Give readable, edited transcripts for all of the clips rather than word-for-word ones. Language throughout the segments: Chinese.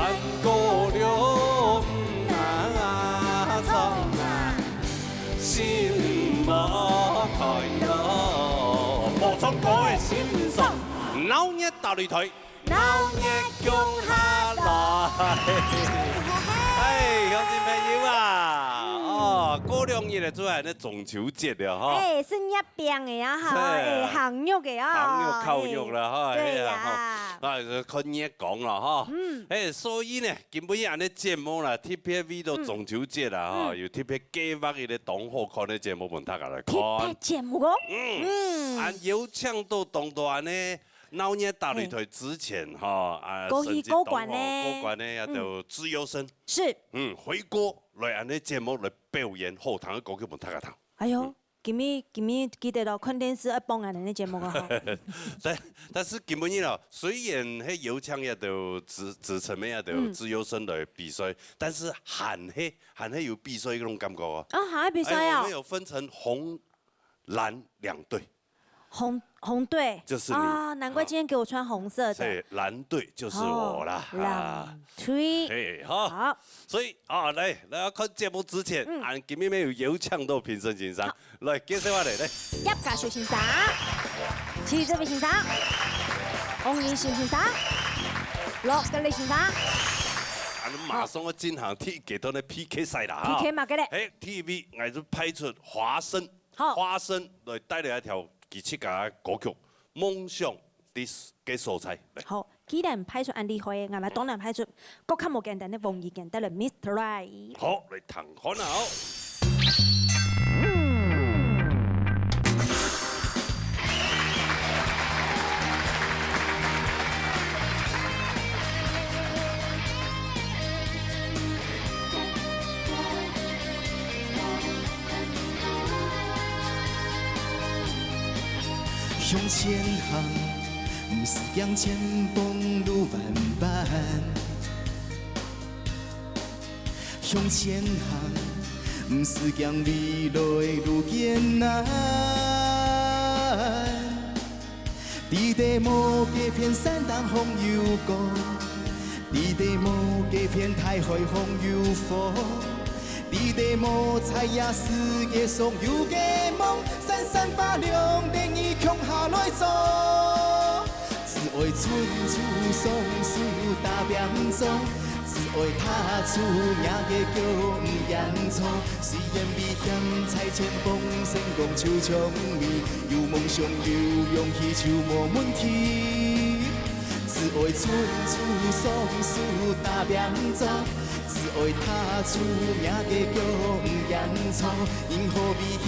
三姑娘啊，从啊，心无开咯，无从我的心上，闹热大擂台，闹热共下来。哎，乡亲朋友啊，哦，过两日就系咧中秋节了哈。哎，是捏饼的呀哈，哎，行肉的呀，行肉烤肉啦哈，对呀，啊，看你讲啦哈，哎，所以呢，根本安尼节目啦，特别为到中秋节啦哈，又特别计划伊咧同好看的节目，问大家来看。特别节目哦，按有抢到当段呢。闹热大擂台之前哈，高一高管呢，高管呢也就自由身是，回国来安尼节目来表演后堂的歌曲问大家听。哎呦。今日记得咯，看电视一帮人的节目啊！但是根本啦，虽然迄有抢也都自称咩也都自由身来比赛，但是喊迄有比赛嗰种感觉啊！啊，喊比赛啊！我们有分成红、蓝两队。红队就是你啊，难怪今天给我穿红色的。对，蓝队就是我啦。蓝队，哎，好。所以啊，来看节目之前，俺今日没有抢到评审欣赏，来介绍下来来。叶家秀欣赏，齐这位欣赏，洪银信欣赏，罗德利欣赏。俺马上要进行给到那 PK 赛啦哈。 PK 嘛，给你。哎 ，TV 俺就派出华生来带来一条17家歌曲《梦想的素材》。好，既然派出安利会，俺们当然派出更较无简单的王怡健带来 Mr. Right。好，来谈看啊！向前行，不是向前风路漫漫。向前行，不是向未来路艰难。伫地无几片山当风又高，伫地无几片太海风又风。伫地无彩呀，世界上有个梦，闪闪发亮，连伊强下来做。只为春处松树大变做，只为踏出名个叫不言错。虽然未嫌彩千峰成功手枪面，有梦想有勇气就无问题。只为春处松树大变做。只为踏出名个叫不言错，因何未嫌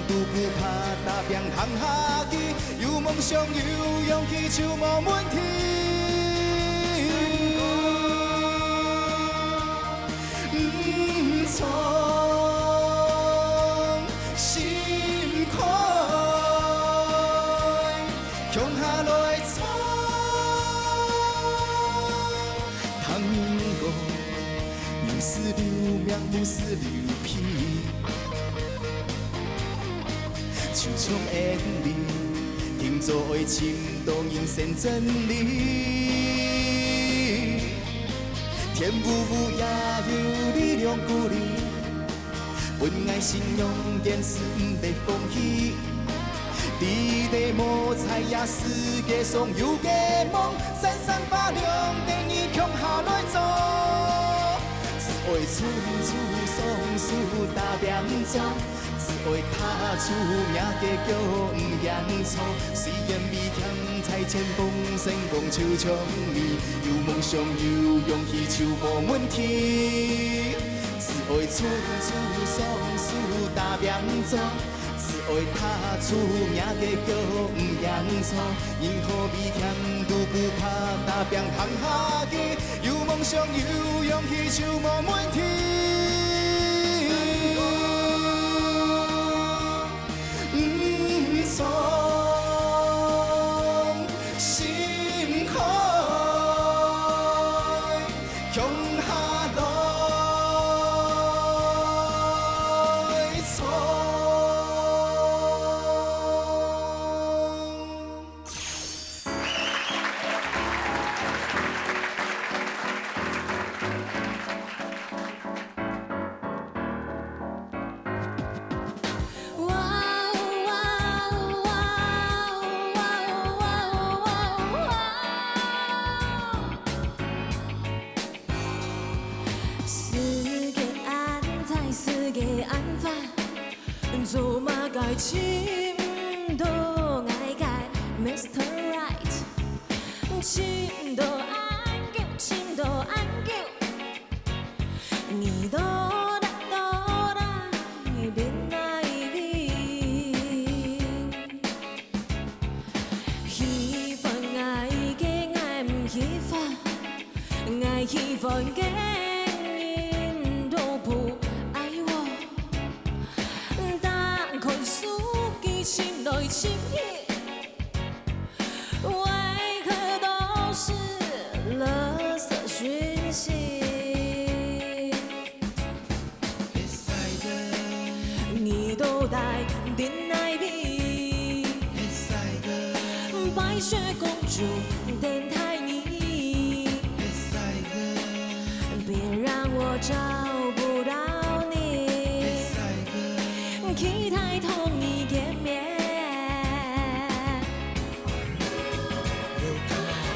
拄久拍打拼行下去，有梦想有勇气就无问题。不从心开，向下来闯，倘我。命是流命，不是流皮。手枪演练，听做的情动应现真理。天舞舞也有力量鼓励，本爱信仰坚持不袂放弃。伫地无彩也世界上有个梦，闪闪发亮，等伊强下来做。为春处松树大变做，只为踏出名个叫不言错。虽然未嫌彩千峰成功手枪面，有梦想有勇气就无问题。只为春处松树大变做，只为踏出名个叫不言错。因何未嫌拄久拍打拼行下去，有梦想有勇气就无问题。不从心开，向下来闯。愛深度愛解 Mr. Right， 深度安久，深度安久，你都來都來，戀愛你，希望愛嘅愛唔希望，愛希望嘅人都不愛我。開書記心內情意，為何都是垃圾訊息？你都帶戀愛癖，白雪公主等待你，別讓我找不到你。期待同你見面，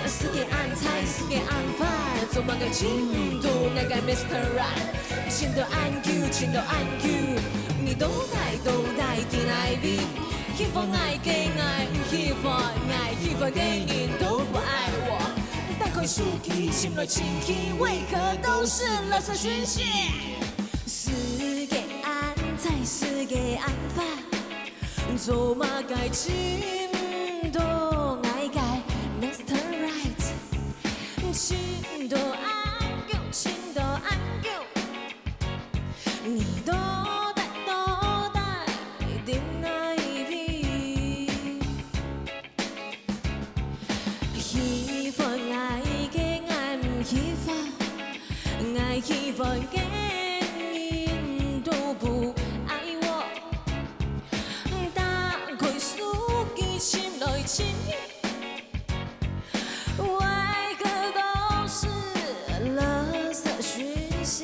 世界安泰，世界安排，做乜嘅程度，愛嘅 Mr. Right， 情都安 Q， 情都安 Q， 你都帶戀愛癖，希望愛嘅愛，唔希望愛，希望嘅人都不愛我。但開書記心內情意，為何都是垃圾訊息？世界安泰，世界安排，做乜嘅程度愛嘅 Mr. Right， 情都安久，情都安久，你都帶戀愛癖，希望愛嘅愛唔希望，愛希望嘅人都不愛我，打開書記心內情意，為何都是垃圾訊息？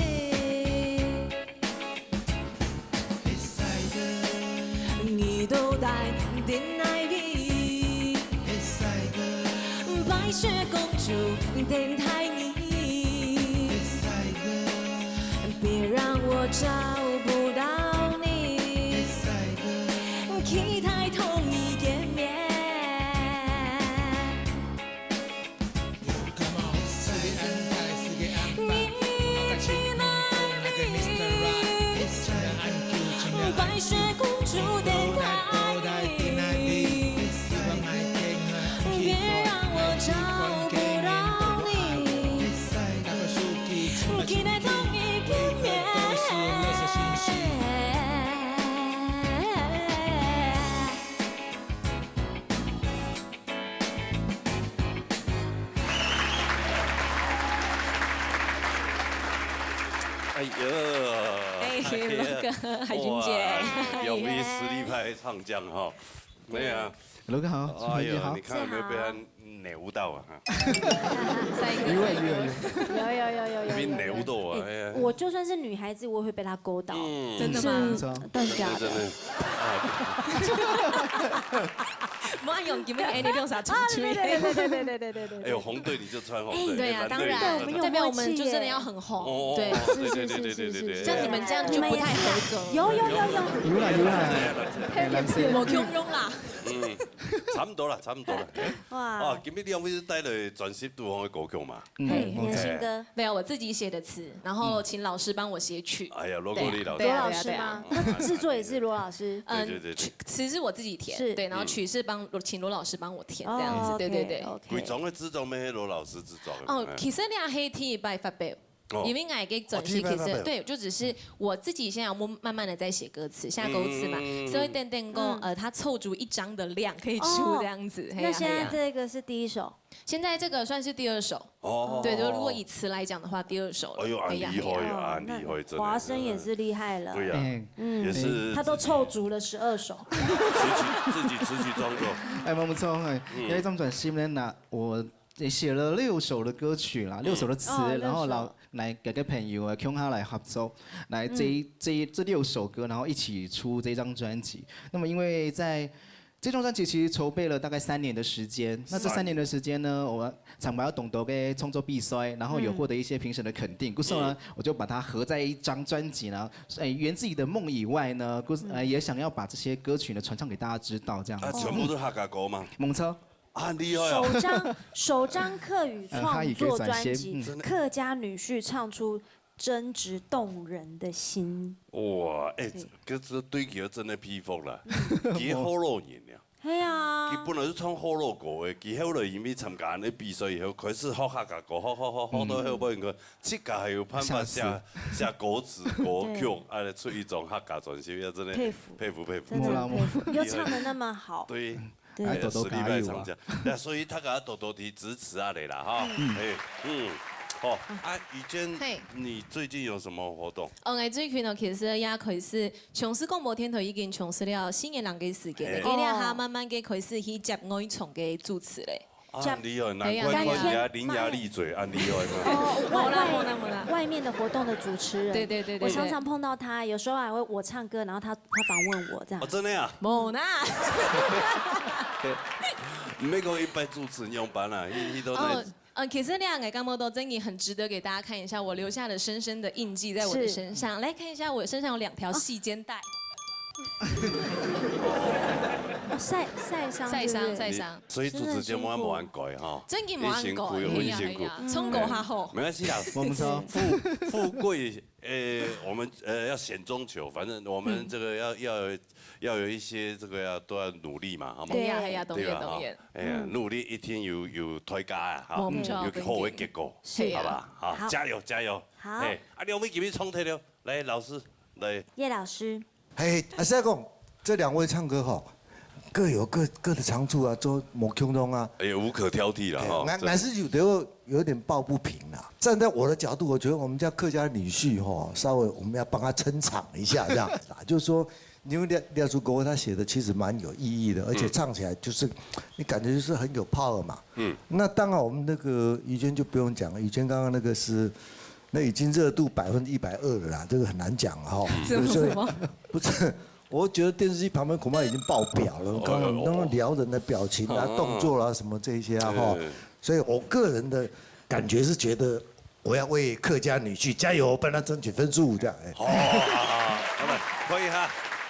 你都帶戀愛癖，白雪公主等待你。別讓我找不到你，期待同你見面。白雪公主等待你，別讓我找不到你，期待同你見面。哎呀，那個海軍姐，有位实力派唱将哈，对啊，老哥好，哎你好呀，你，看有没有被他扭到啊？有被扭到啊！哎呀，我就算是女孩子，我也会被他勾到。真的嗎？不錯，真的假的？真的，唔好用咁樣，你用啥出去？哎呦，紅隊你就穿紅隊，對啊，當然，我們有代表我們默契耶就真的要很紅，對，對，像你們這樣就不太合格。有，藍色，我強用啦。差唔多啦，差唔多啦。哇啊，今日你有冇帶嚟專輯杜方嘅歌曲嘛？年輕歌，沒有，我自己寫的詞，然後請老師幫我寫曲。哎呀，羅國立老師，對啊羅老師嗎？那製作也是羅老師。對，詞是我自己填，對，然後曲是請羅老師幫我填，這樣子，對。貴種嘅製作咩？羅老師製作嘅。哦，其實你係可以聽拜發表。因為我嘅整體其實對，就只是我自己現在要慢慢的在寫歌詞、下歌詞嘛，所以等他湊足一張的量可以出這樣子。那現在這個是第一首，現在這個算是第二首。哦，對，就如果以詞來講的話，第二首。哎呦，厲害啊，厲害，真的。華生也是厲害了。對呀，也是。他都湊足了12首。自己詞曲創作。哎，冇錯，係有一張專輯咧，那我寫了6首的歌曲啦，6首的詞，然後來給個朋友啊，跟他來合作，來這6首歌，然後一起出這張專輯。那麼因為在这张专辑其实筹备了大概3年的时间。那这3年的时间呢，我厂牌要懂得给创作必衰，然后有获得一些评审的肯定。故事呢，我就把它合在一张专辑呢，圆自己的梦以外呢，也想要把这些歌曲呢传唱给大家知道，这样。全部都客家歌嘛。猛车。很厉害哦！首张客语创作专辑《客家女婿》唱出真挚动人的心。哇，这对佢真的佩服啦，佢好老人呀。係啊，佢本來都唱好多歌嘅，佢後來因為參加啲比賽以後，開始學客家歌，學到後尾個設計還有辦法寫歌詞歌曲，出一種客家專輯，真的佩服，真的佩服，又唱得那麼好。對。哎，多多加油啊！那所以他給他多多的支持啊，你啦哈。好啊，宇娟，你最近有什麼活動？我最近呢，其實也開始從事廣播電台已經從事了4年嘅時間，今年下慢慢嘅開始去接外場嘅主持咧。很厲害，難怪人家伶牙俐嘴，很厲害嘛。外面的活動的主持人，對，我常常碰到他，有時候還會我唱歌，然後他訪問我這樣。哦，真的呀？冇啦。唔係講一般主持人用班啦，佢都在。其實兩個剛剛都真的很值得給大家看一下，我留下了深深的印記在我的身上。來看一下，我身上有2條細肩帶。曬傷，所以主持節目冇人改哈，真嘅冇人改，係啊，衝過下好。沒關係啦，我們說富貴，我們要險中求，反正我們這個要有一些這個都要努力嘛，好嘛？對啊，當然。哎呀，努力一天有推介啊，哈，冇錯，有好嘅結果，好吧？好，加油！好，兩位今日衝退了，來老師，來葉老師。師公，這2位唱歌哈。各有各的長處啊，都冇共通啊。無可挑剔了哈。俺是有點抱不平啦。站在我的角度，我覺得我們家客家女婿哈，稍微我們要幫他撐場一下，這樣子啊，就是說，因為廖叔哥他寫的其實蠻有意義的，而且唱起來就是，你感覺就是很有 power 嘛。那當然我們那個宇娟就不用講了，宇娟剛剛那個是，那已經熱度120%了啦，這個很難講哈。什麼？不是。我覺得電視機旁邊恐怕已經爆表了，剛剛撩人的表情啊、動作啊什麼這些啊哈，所以我個人的感覺是覺得我要為客家女婿加油，幫他爭取分數這樣。好，可以哈，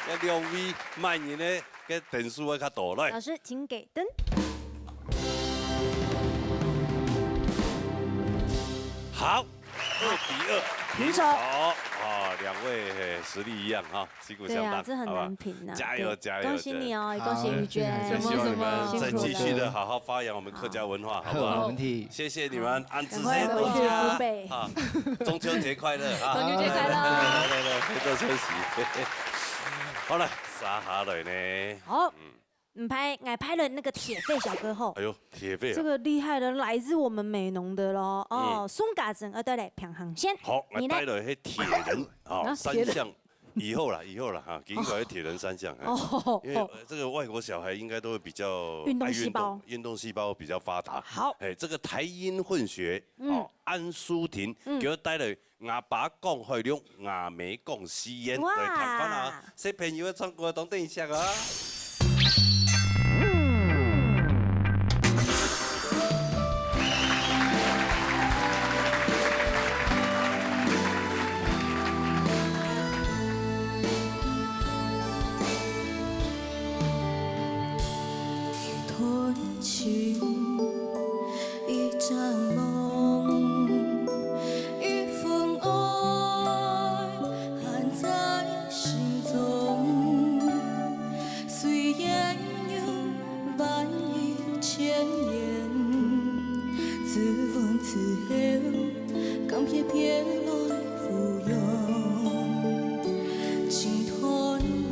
要2位慢人呢，嘅點數會較多來。老師請給燈。好，2比2。平手。好，2位實力一樣哈，旗鼓相當。對啊，這很難評啊。加油！恭喜你哦，恭喜宇娟。希望你們再繼續的好好發揚我們客家文化，好不好？沒問題。謝謝你們，安子謝多家。啊，中秋節快樂啊！中秋節快樂！來，回到休息。好了，撒下來呢？好。我拍了那個鐵肺小歌後，哎呦，鐵肺，這個厲害的來自我們美濃的咯，哦，宋家鎮對嘞，平衡線。好，我帶了些鐵人啊，3項，以後了哈，給一個鐵人3項，因為這個外國小孩應該都會比較運動細胞比較發達。好，這個台英混血，哦，安舒婷，給我帶了牙把講海龍，牙眉講西煙，來看看啊，小朋友唱歌等一下啊。一場夢，一份愛含在心中。雖然有萬語千言，自問自後，敢偏偏來附庸。情斷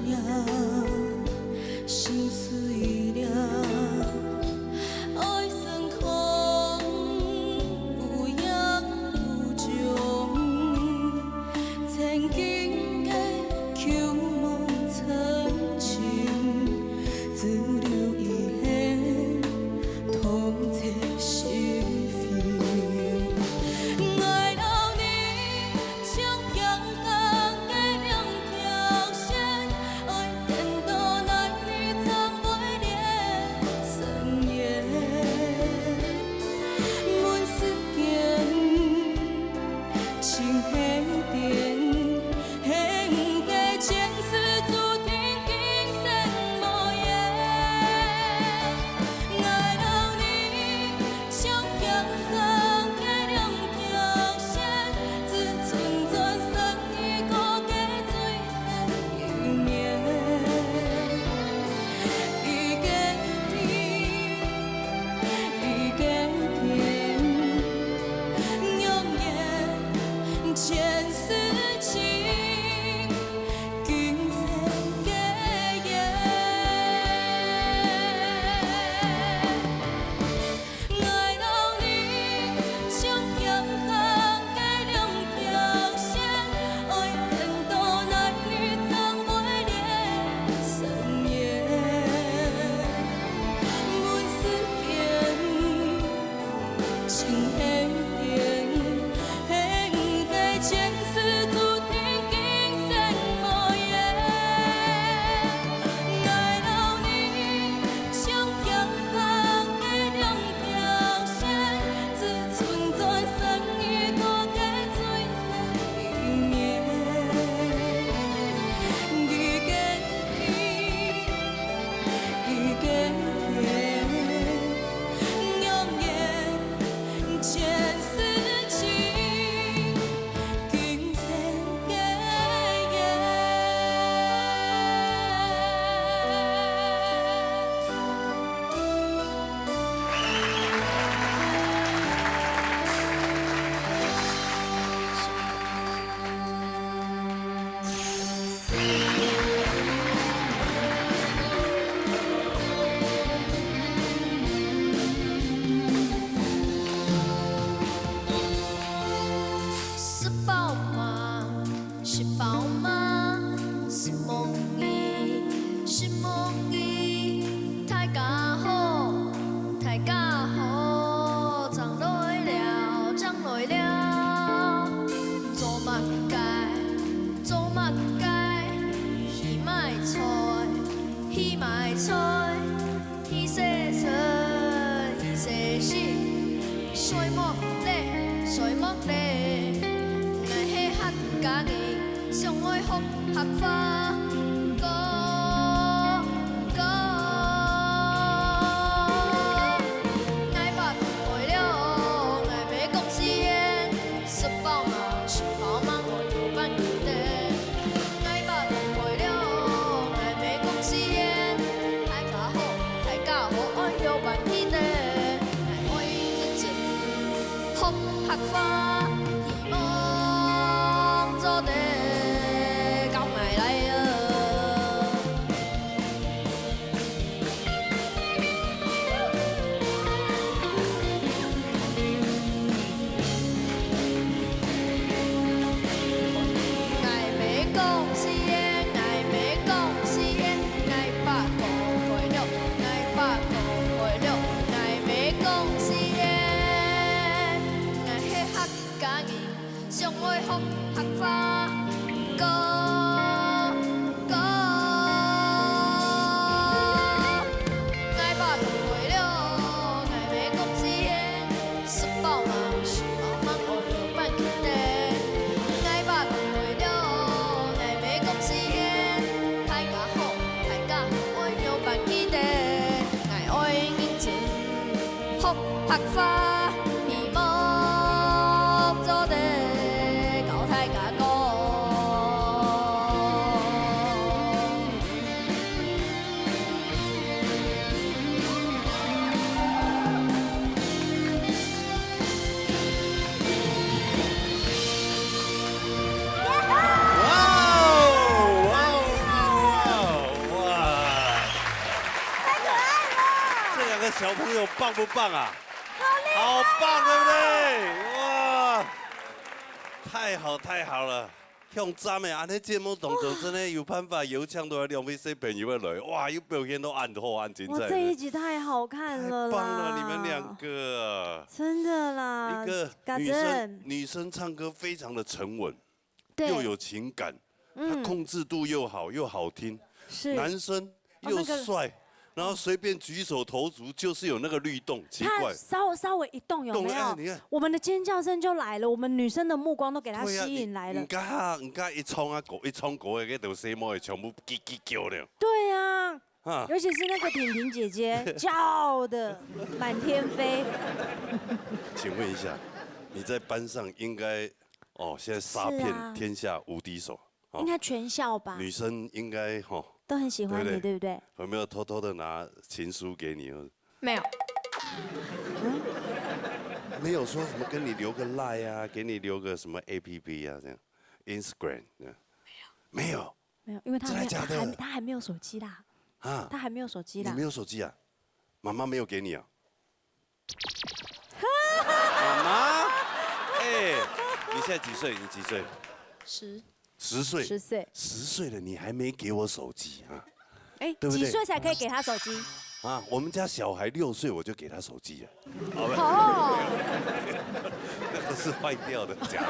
了，心碎了。愛到你。情的电，现个情丝注定今生无缘。爱让你像强风的两条线，只存转身与孤家最恨有缘。遇见天，遇见天，永远前世情，今生结缘。爱让你像强风的两条线，爱天道男女总会连生缘。阮思念情的电，现个前世注定今生无缘。爱让你像强风的两条线，只存在生与孤家最恨有缘。遇见天，遇见天，永远前世情，今生结是宝马，是宝马，是梦儿，是梦儿，大家好，大家好，涨来了，涨来了，做乜街，做乜街，去買菜，去買菜，去洗菜，去洗洗，水木咧，水木咧。爱迄客家己，上爱学客家歌歌。爱捌会了，爱要讲誓言，说饱嘛，吃饱嘛，我有办记得。爱捌会了，爱要讲誓言，大家好，大家好，我有办记得。爱爱认真学客家。做地搞埋来啊！爱要讲誓言，爱要讲誓言，爱把个会了，爱把个会了，爱要讲誓言，爱迄客家己上爱学。客家歌歌，爱捌会了，爱要讲誓言，说饱嘛，说饱嘛，我有办记得。爱捌会了，爱要讲誓言，大家好，大家好，我有办记得。爱爱认真学客家。小朋友棒不棒啊？好棒，对不对？哇，太好太好了！向赞的，安尼节目动作真的有办法，有腔都要两位小朋友来，哇，有表现都按好按精彩。哇，这一集太好看了啦！太棒了，你们两个。真的啦，一个女生唱歌非常的沉稳，又有情感，她控制度又好，又好听。是。男生又帅。然后随便举手投足就是有那个律动，奇他怪。稍微一动有没有？你看，我们的尖叫声就来了，我们女生的目光都给他对啊吸引来了。唔加一冲啊，一冲狗的，个就什么的全部叽叽叫了。对啊，啊，尤其是那个婷婷姐姐叫的满天飞。请问一下，你在班上应该现在杀是啊遍天下无敌手。应该全校吧，女生应该都很喜欢你，对不对？有没有偷偷的拿情书给你？没有，没有说什么跟你留个 line 啊，给你留个什么 APP 啊，这样 Instagram 这样。没有，没有，因为他真的假的他还没有手机啦，啊，他还没有手机啦你没。有手机啊？妈妈没有给你啊？妈妈，你现在几岁？你几岁？10岁。 10岁， 10岁了，你还没给我手机啊？哎，对不对几岁才可以给他手机？啊，我们家小孩6岁我就给他手机了，哦，那个是坏掉的，假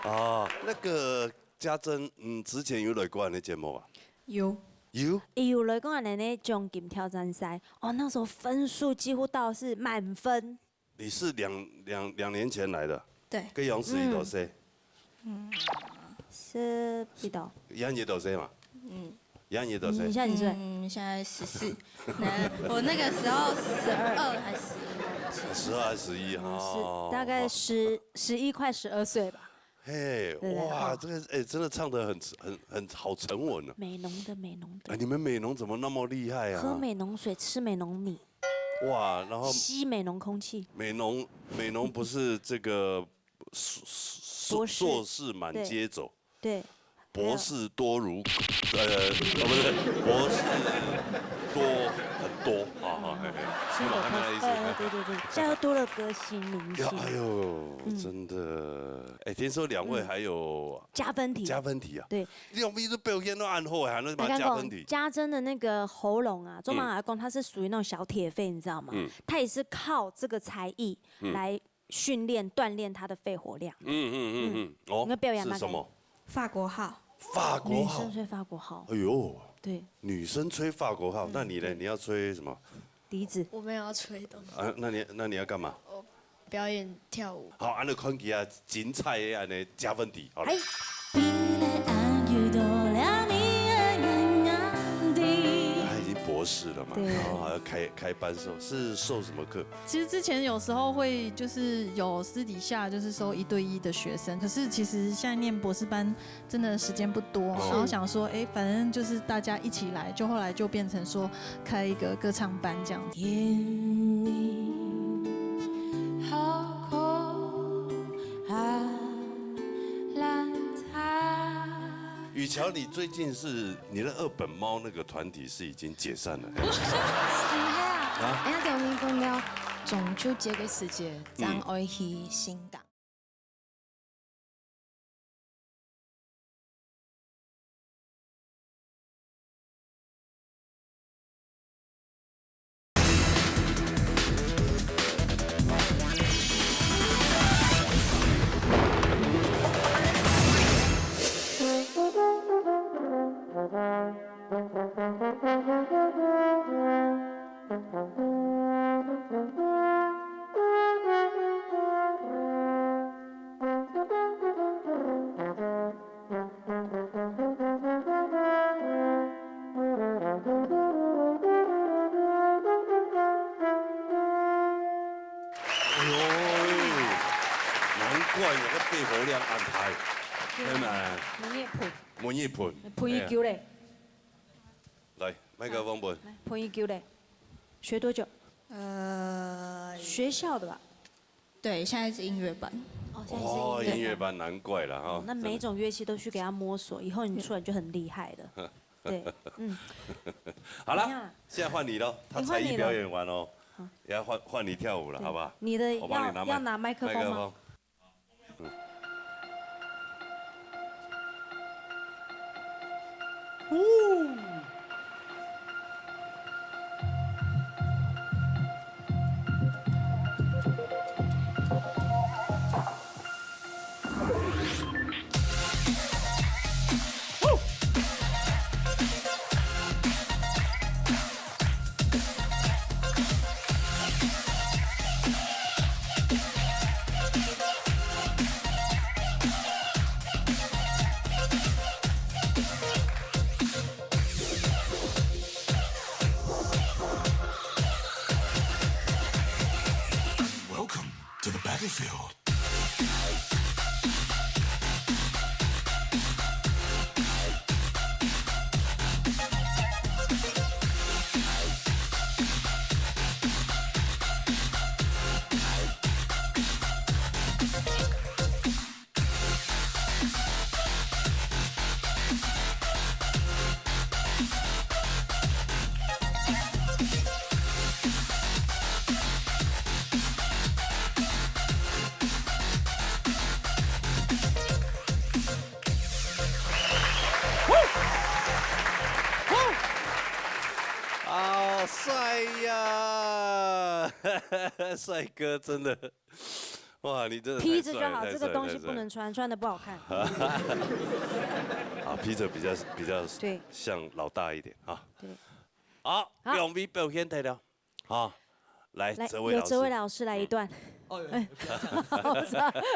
的。啊，那个家珍，之前有来过你的节目吧？有有。有来讲的那奖金挑战赛，哦，那时候分数几乎到是满分。你是两年前来的，对，跟杨思怡多岁，是比到，杨爷多岁嘛？杨爷多岁你？现在几岁？现在14，我那个时候12还是12还是11哈？是大概11快12岁吧。嘿，对哇，这个真的唱得很好沉稳啊！美浓的美浓的，你们美浓怎么那么厉害啊？喝美浓水，吃美浓米，哇，然后吸美浓空气。美浓不是这个博士硕士满街走，对，博士多如不是博士多很多，好，嘿，新的他们的意思。对对对，现在又多了歌星明呀，星，哎呦，真的，听说2位还有加分题。加分题啊？对，你有没有表现都按后，还能把刚加分题？家珍的那个喉咙啊，中马阿公他是属于那种小铁肺，你知道吗？他也是靠这个才艺来训练锻炼他的肺活量。哦你要表演那个是什么？法国号，法国号女生。吹法国号，哎呦，对，女生吹法国号，那你呢？你要吹什么？笛子。我没有要吹东西，啊，那你要干嘛？表演跳舞。好，按照看起啊，精彩的安尼加分题，好了哎。他已经博士了嘛，对然后还要开班是受什么课？其实之前有时候会就是有私底下就是收1对1的学生，可是其实现在念博士班真的时间不多，然后想说，哎，反正就是大家一起来，就后来就变成说开一个歌唱班这样子。天你好空啊，蓝台。雨乔，你最近是你的2本猫那个团体是已经解散了，哎呀，中年公了，中秋节嘅時節，咱愛去新港。哎呦，难怪有个肺活量安排，对吗？门叶盆，门叶盆，喷一球嘞，来麦克风盆，来喷一球嘞，学多久？学校的吧？对，现在是音乐班。哦，现在哦，是音乐班难怪了哈。那每一种乐器都去给他摸索，以后你出来就很厉害了。对，好了怎么样，现在换你喽，他你换你了才艺表演完哦，也要换你跳舞了，好不好？你的我帮你要拿麦克风吗？好帅呀！帅哥真的，哇，你真的披着就好，这个东西不能穿，穿的不好看。啊，披着比较对，像老大一点啊。对，好，两位表演得了，好，来，有哲伟老师来一段。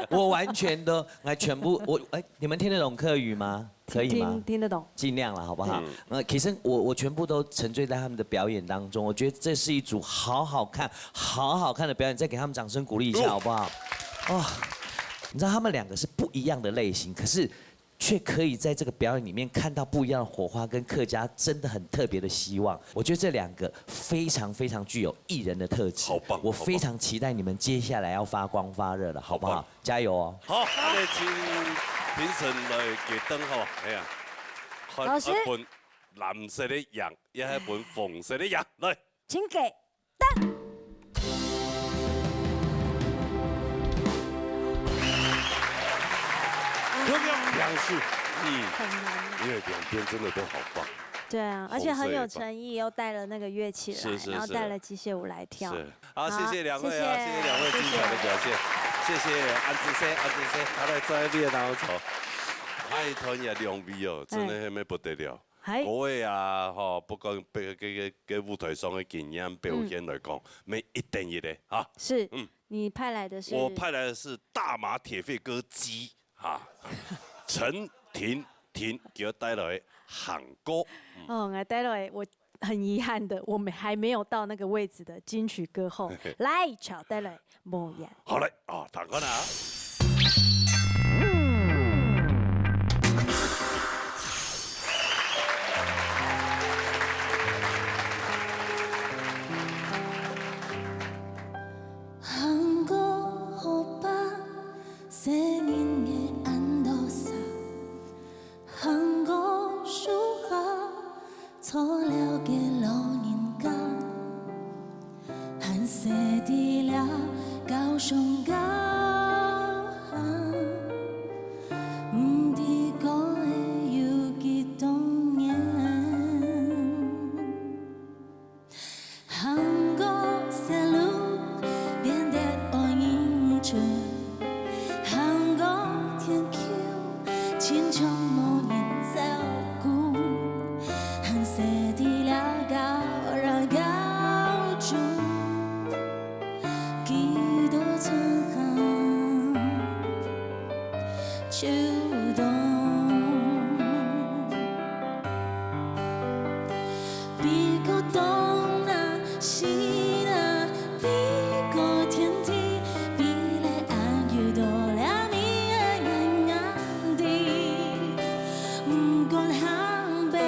我完全都全部你们听得懂客语吗？可以吗？听得懂，尽量了，好不好？其实我全部都沉醉在他们的表演当中，我觉得这是一组好好看的表演，再给他们掌声鼓励一下，好不好？哦，你知道他们两个是不一样的类型，可是却可以在这个表演里面看到不一样的火花，跟客家真的很特别的希望。我觉得这两个非常具有艺人的特质，好棒！我非常期待你们接下来要发光发热了，好不好？加油哦！好，我哋请评审来给灯吼，哎呀，老师，一本蓝色的羊，也一本红色的羊，来，请给灯。同样两数，很难，因为两边真的都好棒。对啊，而且很有诚意，又带了那个乐器来，然后带了机械舞来跳。是，好，谢谢两位啊，谢谢两位精彩的表现，谢谢安子生，他来在面当中，海豚也亮味哦，真的那么不得了。各位啊，吼，不管给舞台上的经验表现来讲，没一等一的啊。是，你派来的是？我派来的是大马铁肺歌姬啊，陈婷给我带来喊歌。我带来我很遗憾的，我们还没有到那个位置的金曲歌后，来，巧带来莫言。好嘞，啊，大哥呢？错了嘅老人家，寒舍地了高雄高行，唔知講嘅有幾多年，韓國細路變得愛英俊，韓國天橋千重無人照顧。舍地了高然高中，幾多春寒秋冬，比過東南西南，比過天地，比來安有多了你安安地，唔管行北。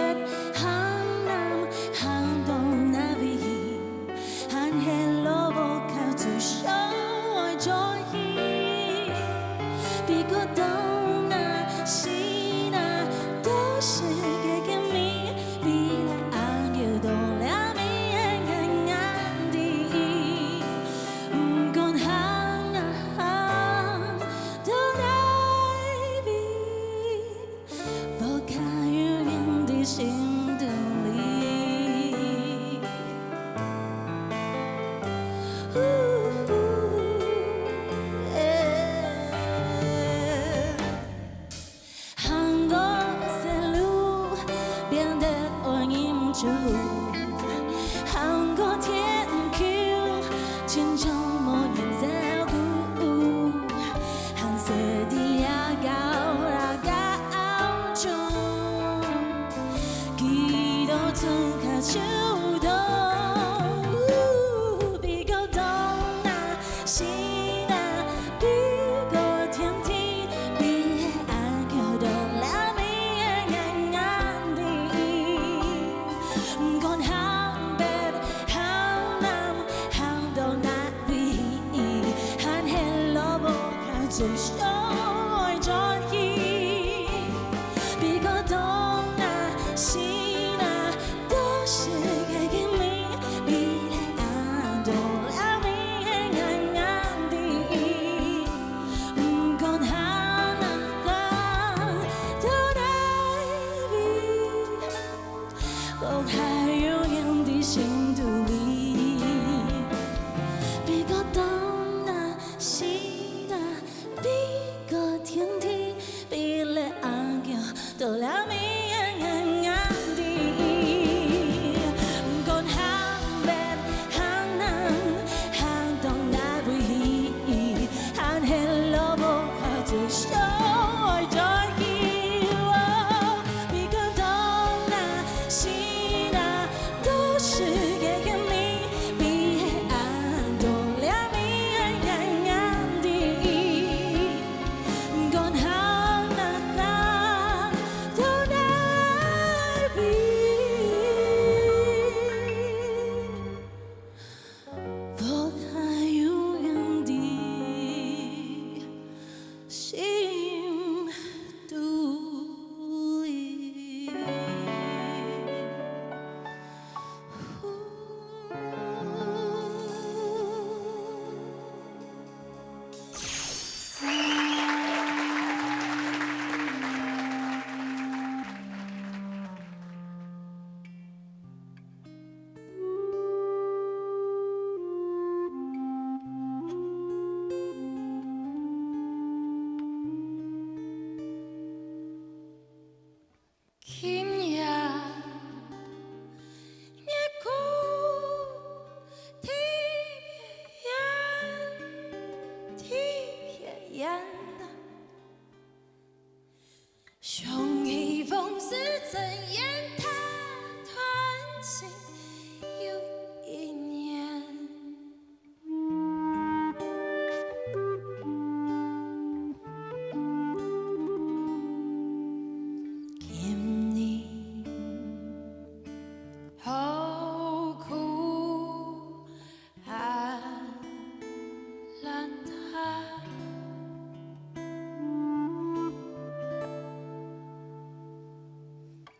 相愛在意，別個懂那是那都是給給你，比黑暗多了比黑暗暗的，唔講下那個都代表，我還有樣的心度裡，別個懂那是那比個天地，比了暗叫多了迷暗暗暗的，唔講下別行能行動那不易，行黑了不可最相愛在意，別個懂那是那都是給給你，比黑暗多了迷暗暗暗的，唔講下那都代表，我還有樣的心獨立。今夜夜空特別遠，相依風是怎樣它團情又一年。今年好苦啊，難它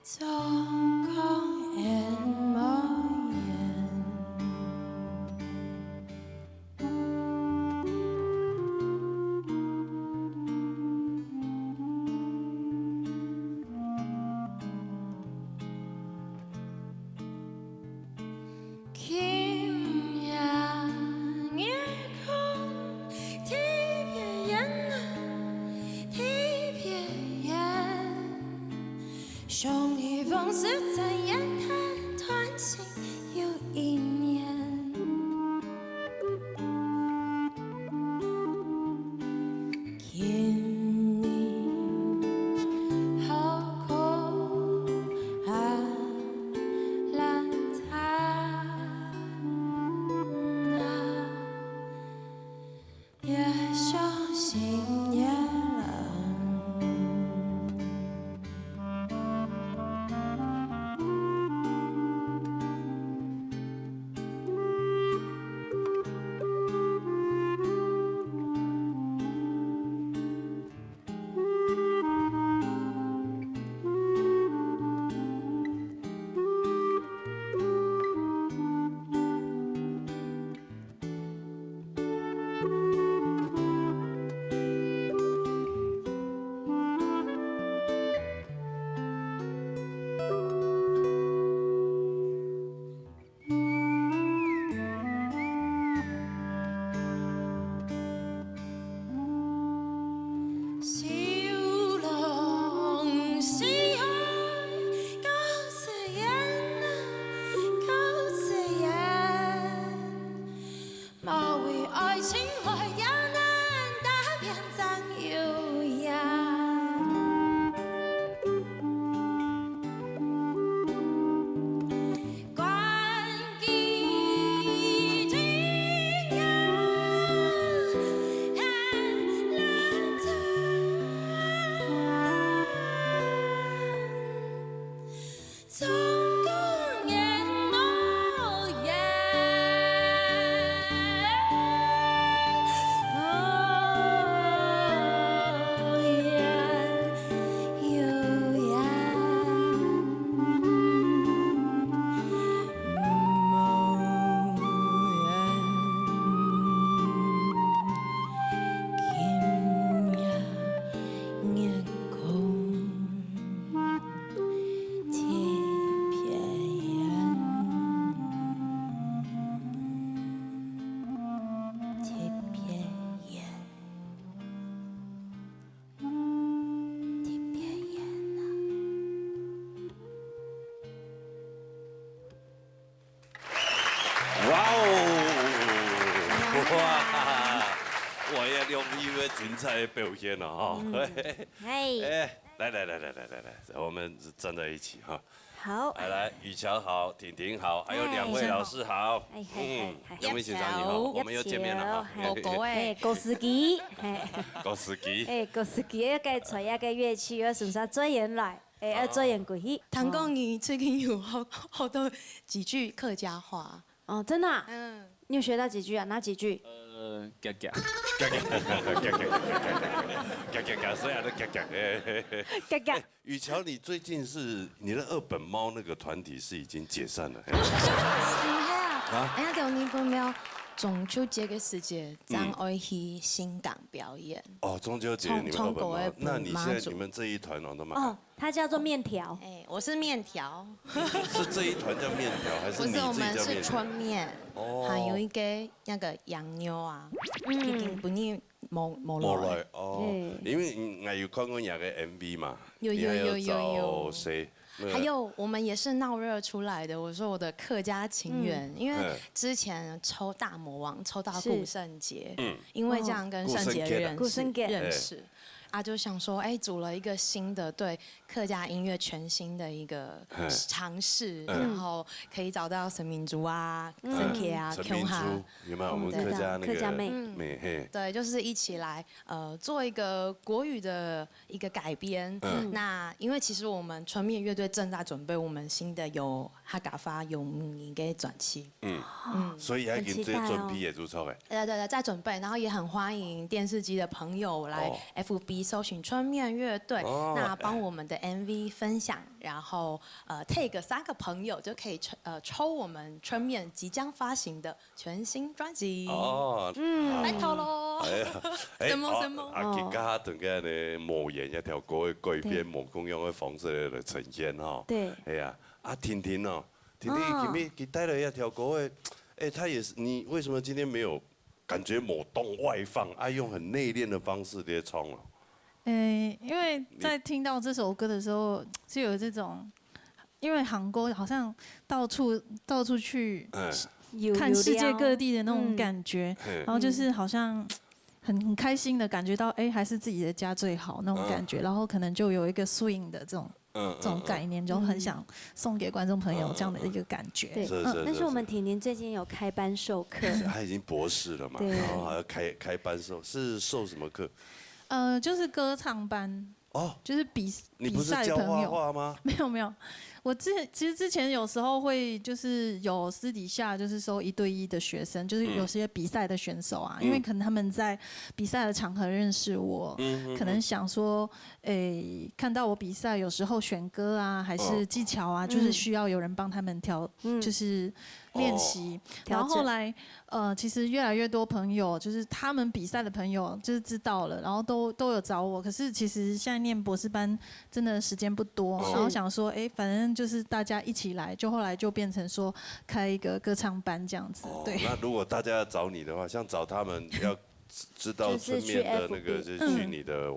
總講眼冇眼。今夜夜空特別遠，特別遠，相依風是怎樣它團情又一年。今年好苦啊，難它越傷心越冷。的表现了哈。哎，来，我们站在一起哈。好，来，雨乔好，婷婷好，还有2位老师好。两位学长你好，我们又见面了哈。高司机，高司机，高司机要该吹那个乐器，要顺啥做演来，要做演过去。唐公，你最近有好多几句客家话。哦，真的？你有学到几句啊？哪几句？嘎，所以都嘎。雨乔，你最近是你的2本猫那个团体是已经解散了。哎呀，给我你朋友中秋节的时间，咱会去新港表演。哦，中秋节你们2本猫，那你现在你们这一团都蛮哦，它叫做面条。哎，我是面条。是这一团叫面条，还是你自己叫面条？不是，我们是春面。哦。还有一个那个洋妞啊，已经不你冇来。哦。因为我有看过那个 MV 嘛。有。谁？还有我们也是闹热出来的。我说我的客家情缘，因为之前抽大魔王抽到顾圣杰，因为这样跟圣杰认识。就想说，哎，组了一个新的对客家音乐全新的一个尝试，然后可以找到沈明珠啊、沈 K 啊、Q 哈，有没有我们客家那个客家妹？对，就是一起来做一个国语的一个改编。那因为其实我们春面乐队正在准备我们新的有哈嘎发有你给转期。所以还给这准备也做操哎。对，在准备，然后也很欢迎电视机的朋友来 FB。搜寻春面乐队，那帮我们的 MV 分享，然后take 3个朋友就可以抽我们春面即将发行的全新专辑。拜托喽！什么？阿杰家等个呢，模演一条歌的改编，模共用的方式来呈现哈。对。哎呀，婷婷哦，婷婷给带了一条歌的，她也是，你为什么今天没有感觉某动外放，用很内敛的方式在唱了？因为在听到这首歌的时候，就有这种，因为韩国好像到处去看世界各地的那种感觉，然后就是好像很开心的感觉到，还是自己的家最好那种感觉，然后可能就有一个 swing 的这种概念，就很想送给观众朋友这样的一个感觉。对，但是我们婷婷最近有开班授课，她已经博士了嘛，然后还要开班是授什么课？就是歌唱班哦，就是比赛的朋友。你不是教画画吗？没有，我其实之前有时候会就是有私底下就是收1对1的学生，就是有些比赛的选手啊，因为可能他们在比赛的场合认识我，可能想说，看到我比赛有时候选歌啊，还是技巧啊，就是需要有人帮他们就是练习。然后后来其实越来越多朋友，就是他们比赛的朋友，就是知道了，然后都有找我。可是其实现在念博士班真的时间不多，然后想说，反正就是大家一起来，就后来就变成说开一个歌唱班这样子。对。那如果大家要找你的话，像找他们要知道春面的那个，就是去你的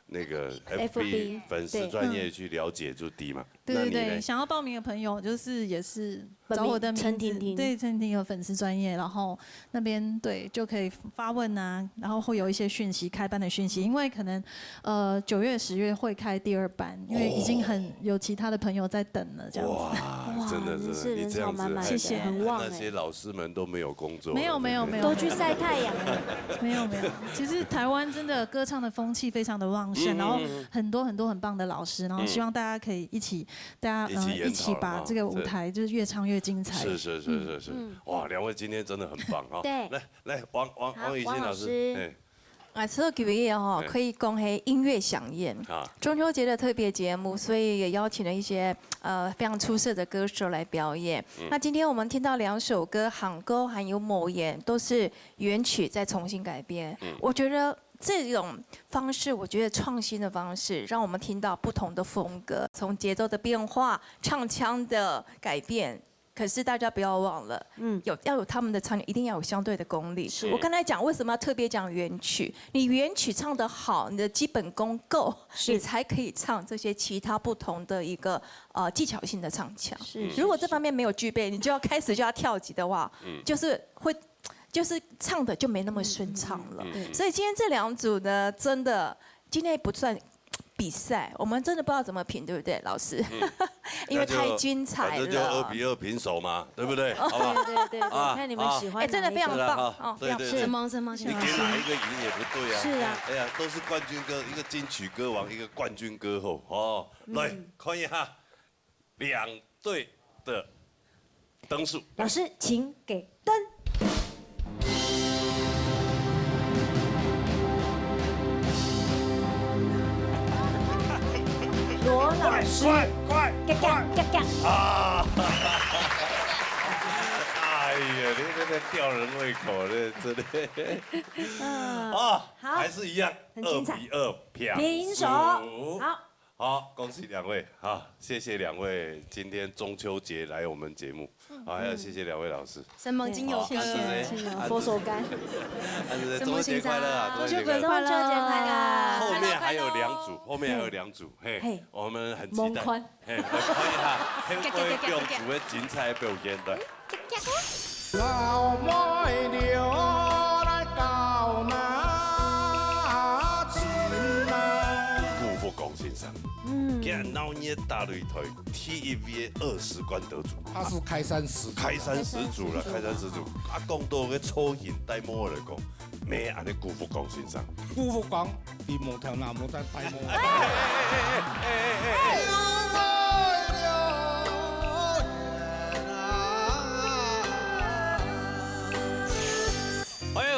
那个 FB 粉丝专业去了解就低嘛。对，想要报名的朋友就是也是找我的名字，陈婷婷，对，陈婷有粉丝专业，然后那边对就可以发问啊，然后会有一些讯息，开班的讯息，因为可能9月10月会开第2班，因为已经有其他的朋友在等了这样子。哇，真的，你这样子，谢谢，很旺。那些老师们都没有工作，没有，都去晒太阳了。没有，其实台湾真的歌唱的风气非常的旺盛，然后很多很棒的老师，然后希望大家可以一起把这个舞台就是越唱越精彩。是，哇，2位今天真的很棒啊！对，来，王雨欣老师，这个节目可以讲是音乐飨宴，中秋节的特别节目，所以也邀请了一些非常出色的歌手来表演。那今天我们听到2首歌，韩歌还有某言，都是原曲再重新改编。我觉得这种方式，我觉得创新的方式，让我们听到不同的风格，从节奏的变化、唱腔的改变。可是大家不要忘了，要有他们的唱，一定要有相对的功力。我刚才讲为什么要特别讲原曲，你原曲唱得好，你的基本功够，你才可以唱这些其他不同的一个技巧性的唱腔。如果这方面没有具备，你就要开始就要跳级的话，就是会。就是唱的就没那么顺畅了。所以今天这2组呢，真的今天不算比赛，我们真的不知道怎么评，对不对，老师？因为太精彩了。反正就2比2平手嘛，对不对？好不好？对，看你们喜欢。真的非常棒哦！对，什么？你给哪一个赢也不对啊。是啊。哎呀，都是冠军歌，一个金曲歌王，一个冠军歌后哦。来看一下2队的灯数。老师，请给灯。罗老师，快！啊！哎呀，你这吊人胃口，这真的。啊，还是一样，2比2平手。好，恭喜2位，好，谢谢2位今天中秋节来我们节目，好，还要谢谢2位老师。生猛精有歌，佛手柑。中秋节快乐啊！中秋节快乐！后面还有2组，嘿，我们很期待，嘿，来看一下黑灰两组的精彩表现的。辜负龚先生，今日闹热大擂台 TVB 20冠得主，他是开山始祖了，啊，讲到个粗言大魔来讲，咩安尼辜负龚先生？辜负讲，比毛头那冇得大魔。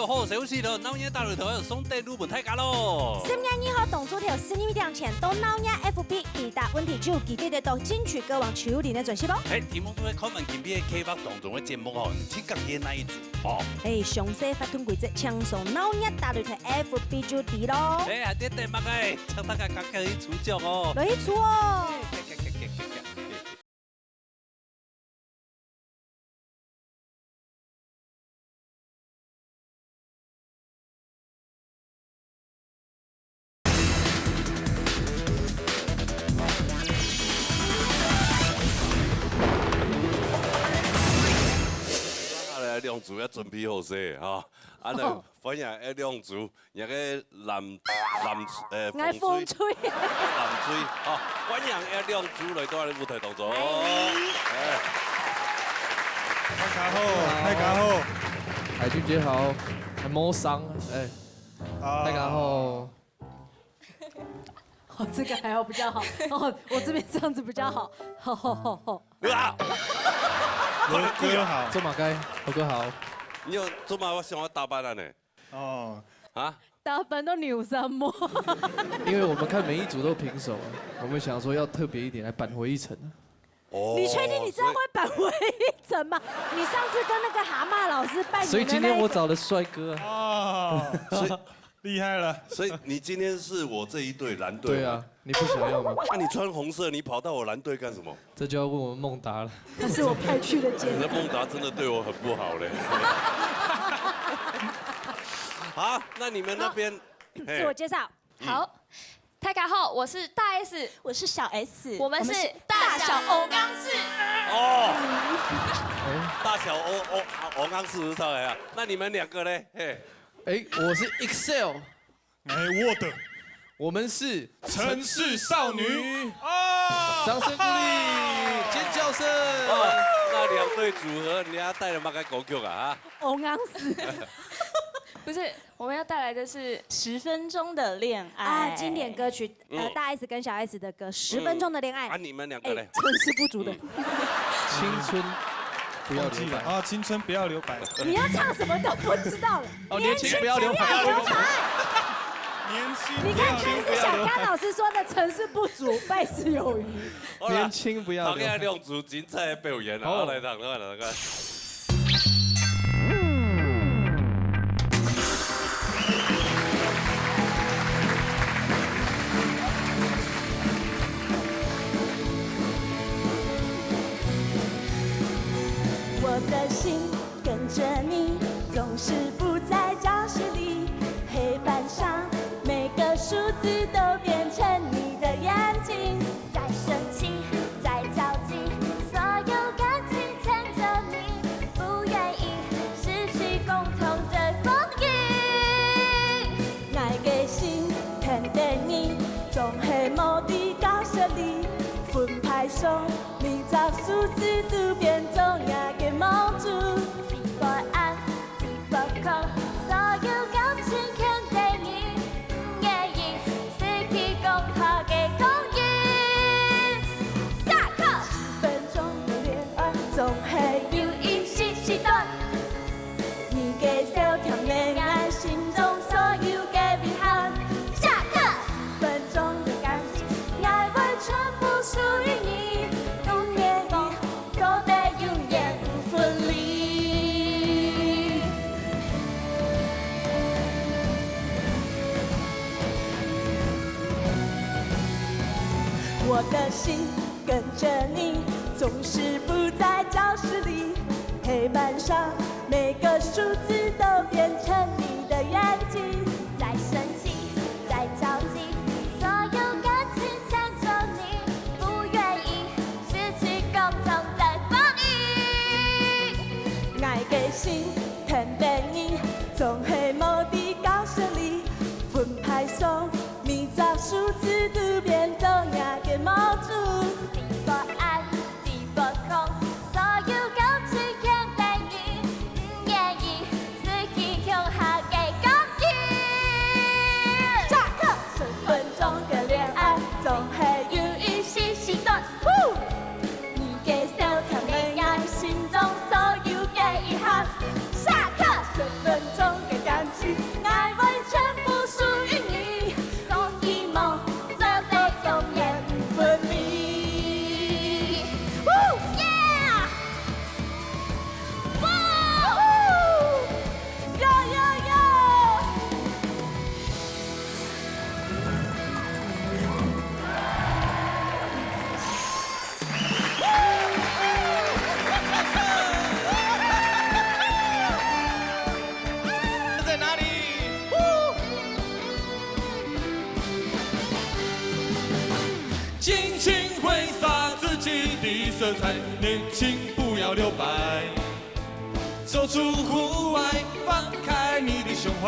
好消息了，闹热大擂台要送第入门太假咯。3月2號同主條12點前到鬧熱 FB 2達問題就記得到金曲歌王邱林的專輯咯。題目都係看問金邊嘅 K-pop 當中嘅節目哦，唔知隔夜哪一組哦。詳細發通規則，搶送鬧熱大擂台 FB 就知咯。係啲題目嘅，請大家趕快去出獎哦。來去出哦。2組要準備好勢哈，啊那反正2組那個南風吹，哈，反正2組來到我哋舞台當中。大家好，海俊傑好，還摸傷，大家好。哦，這個還要比較好，哦，我這邊這樣子比較好，哥好，周馬街，猴哥好。你有周馬我想要打扮了呢？哦，啊？打扮到扭3摸。因為我們看每一組都平手，我們想說要特別一點來扳回一城。哦。你確定你真的會扳回一城嗎？你上次跟那個蛤蟆老師扮演的那一個。所以今天我找了帥哥。哦。所以。厲害了，所以你今天是我這一隊藍隊。對啊，你不想要嗎？那你穿紅色，你跑到我藍隊幹什麼？這就要問我們孟達了。他是我派去的監。你的孟達真的對我很不好嘞。好，那你們那邊自我介紹。好，大家好，我是大 S， 我是小 S， 我們是大小歐剛士。哦。大小歐剛士是上來啊？那你們兩個呢？我是 Excel， Word， 我們是城市少女。掌聲鼓勵，尖叫聲。那2隊組合，你要帶了乜嘅歌曲啊？歐剛士。不是，我們要帶來的是10分鐘的戀愛啊，經典歌曲，大 S 跟小 S 的歌《10分鐘的戀愛》。啊，你們兩個呢？成事不足的。青春。不要留白啊！青春不要留白。你要唱什麼都不知道了。哦，年輕不要留白。年輕。你看，這是小剛老師說的“成事不足，敗事有餘”。年輕不要留白。2組精彩的表演，好來，來。我的心跟着你，總是不在教室裡，黑板上每個數字都變成你的眼睛，再生氣，再着急，所有感情牽着你，不願意失去共同电影，总系目的教识你，分派上20数字都变重要的模子。不安，不空，所有感情看电影，不愿意失去讲话的公益。下课，10分钟的恋爱总系有一时短。你给小甜的爱，心中所有的遗憾。下课，10分钟的感情，爱会全部属于你，永远的，走得永远不分离。我的心跟着你，总是不在教室里，黑板上每个数字都变成你的眼睛。再生气，再着急，所有感情牵着你，不愿意失去共同的回忆。爱的心看电影，总系目的教室里，分派上20数字都变重要的模子。不安，不空，所有感情看电影，不愿意失去向下的感情。下课，10分钟的恋爱总系有一时短。你给小甜的爱，心中所有的遗憾。下课，10分钟的感情，爱会全部属于你，讲一梦，走得永远不分离。Yeah！ Yo yo yo！ 在哪里？尽情挥洒自己的色彩，年轻不要留白，走出户外，放开你的胸怀。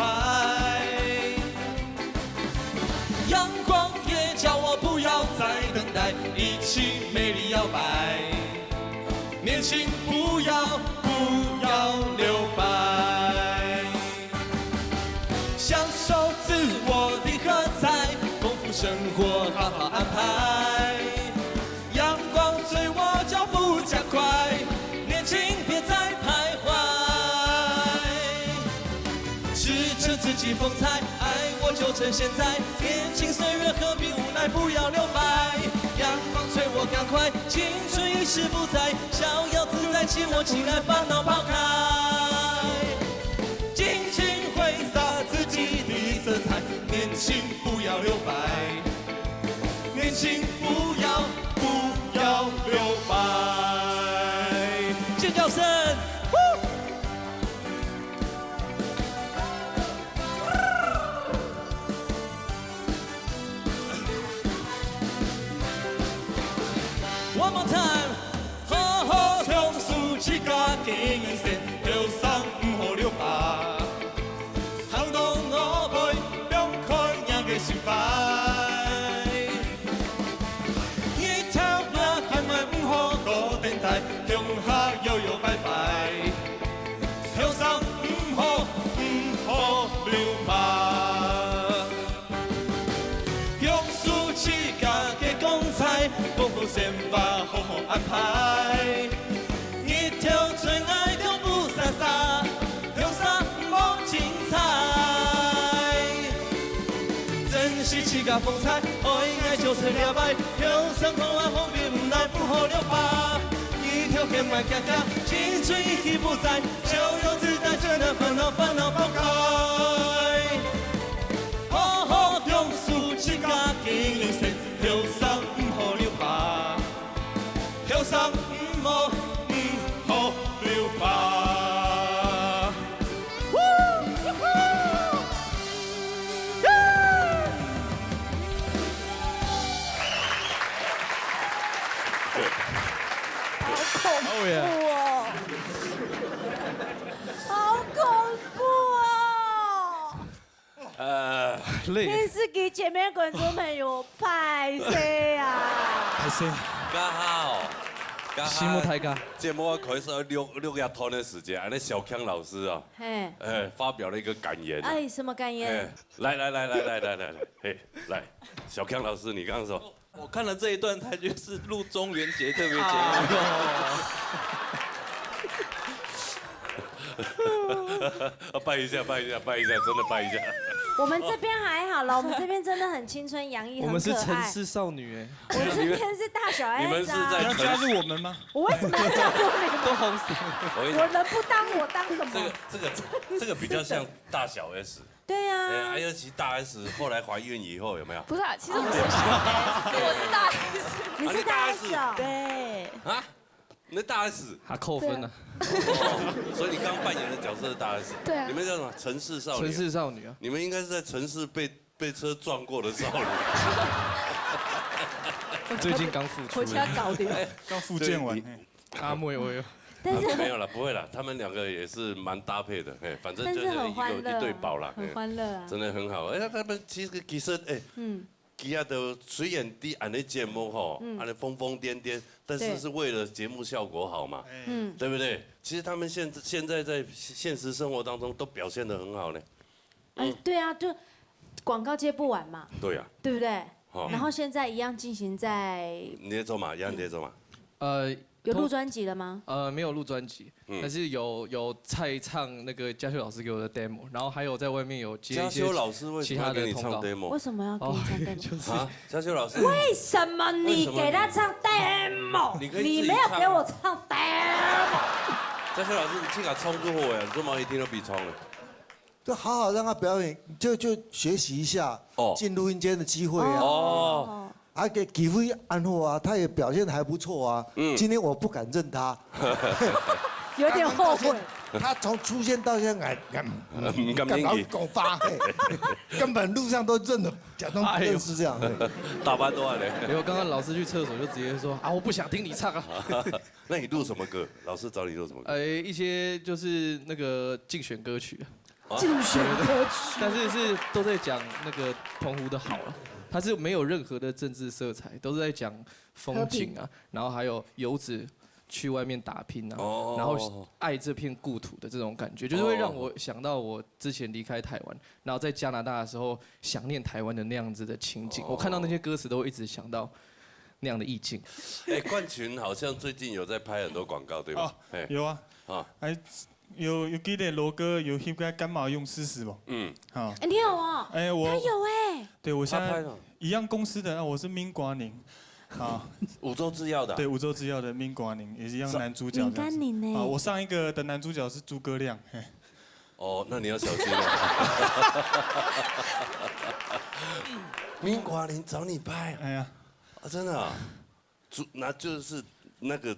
阳光也叫我不要再等待，一起美丽摇摆。年轻不要留白，享受自我的喝彩，丰富生活好好安排。阳光随我脚步加快，年轻别再徘徊。赤诚自己风采，爱我就趁现在，年轻岁月何必无奈，不要留白。阳光催我赶快，青春已逝不再，逍遥自在，请我起来，烦恼抛开。尽情挥洒自己的色彩，年轻不要留白，年轻不要留白。尖叫声！One more time， 好好享受自家的人生，留伤唔好留疤。行动我陪，放开人嘅心怀。一条命还咪唔好过电台，向下摇摇摆摆。留伤唔好留疤。用书自家嘅光彩，丰富生活好好安排。一条最爱就不洒洒，留下梦精彩。珍惜自家风采，爱就是了白。留上空啊风别无奈，不好留疤。一条天外行行，青春已经不在，逍遥自在，真的烦恼抛开。好好享受自家的人生，留伤唔好留疤，留伤唔好留疤。好恐怖哦！好恐怖哦！累。电视机位姐妹观众朋友，拍谁啊？拍谁？刚好。西木太尬。节目开始6月头的时间，安尼小康老师啊，发表了一个感言。哎，什么感言？来，嘿，来，小康老师，你刚刚说。我看了这一段，他就是录中元节特别节目。拜一下，真的拜一下。我们这边还好了，我们这边真的很青春洋溢，我们是很可爱。城市少女哎。我这边是大小 S 啊。你们是在要加入我们吗？我为什么要加入你们？都红死。我人不当我当什么？这个比较像大小 S。对呀。尤其大 S 后来怀孕以后有没有？不是，其实我是小 S，我是大 S。你是大 S 哦？对。啊？你是大 S？还扣分呢。所以你刚扮演的角色是大 S。对啊。你们叫什么？城市少女。城市少女啊。你们应该是在城市被车撞过的少女。最近刚复出。回家搞定。刚复健完。阿妹我有。但是没有了，不会了，他们两个也是蛮搭配的，反正就是一对宝啦，很欢乐啊，真的很好。他们其实其他的虽然第安的节目吼，安的疯疯癫癫，但是是为了节目效果好嘛，对不对？其实他们现在在现实生活当中都表现得很好呢。对啊，就广告接不完嘛。对呀。对不对？然后现在一样进行在。你在做嘛？一样在做嘛？有录专辑了吗？没有录专辑，但是有蔡唱那个嘉修老师给我的 demo， 然后还有在外面有接一些其他的通告。为什么要给你唱 demo？ 啊，嘉修老师。为什么你给他唱 demo？ 你没有给我唱 demo。嘉修老师，你去给他冲出火呀！你做毛一听都比冲了。就好好让他表演，就学习一下进录音间的机会啊。给几位安后啊，他也表现得还不错啊。今天我不敢认他，有点后悔。他从出现到现在，敢搞发，根本路上都认了，假装不认识这样。打扮多嘞。结果刚刚老师去厕所就直接说啊，我不想听你唱啊。那你录什么歌？老师找你录什么歌？一些就是那个竞选歌曲。竞选歌曲。但是都在讲那个澎湖的好了。它是没有任何的政治色彩，都是在讲风景啊，然后还有游子去外面打拼啊，然后爱这片故土的这种感觉，就是会让我想到我之前离开台湾，然后在加拿大的时候想念台湾的那样子的情景。我看到那些歌词都会一直想到那样的意境。冠群好像最近有在拍很多广告，对吧？有啊。有记得罗哥有那个干嘛用40不？好。你有哦。他有对，我现在一样公司的，我是minh瓜宁。五洲制药的。对，五洲制药的minh瓜宁也是一样男主角。干宁呢？我上一个的男主角是诸葛亮。那你要小心了。minh瓜宁找你拍。哎呀。真的啊？那就是那个。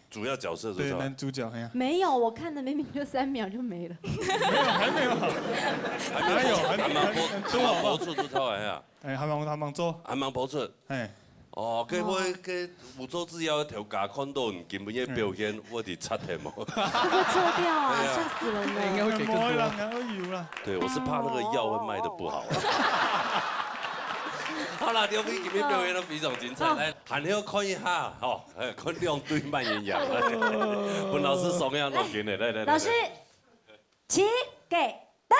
主要角色是吧？对，男主角。没有，我看的明明就3秒就没了。还没有。还忙播出都超呀。还忙做。还忙播出。佢五洲制药条架看到你根本嘅表現，我哋七天冇。会不会错掉啊？吓死人了。应该会给更多。对，我是怕那个药会卖得不好。好啦，刘斌今天表演得非常精彩，来，喊你看一下，看两对慢演员，本老师双样弄紧的，来。老师，请给灯。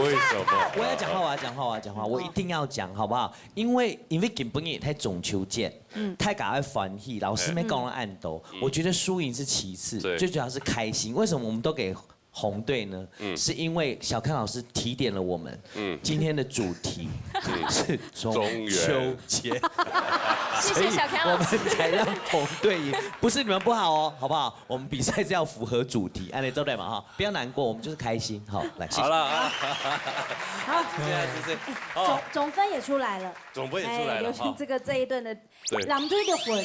为什么？我要讲话，我一定要讲，好不好？因为根本也太中秋节，太赶快欢喜，老师没讲了暗斗，我觉得输赢是其次，最主要是开心。为什么我们都给红队呢？是因为小康老师提点了我们，今天的主题是中秋节，谢谢小康老师，我们才让红队赢，不是你们不好哦，好不好？我们比赛是要符合主题，按你周对嘛哈，不要难过，我们就是开心，好，来，好了，好，谢谢。总分也出来了，总分也出来了，有请这一顿的蓝队的粉，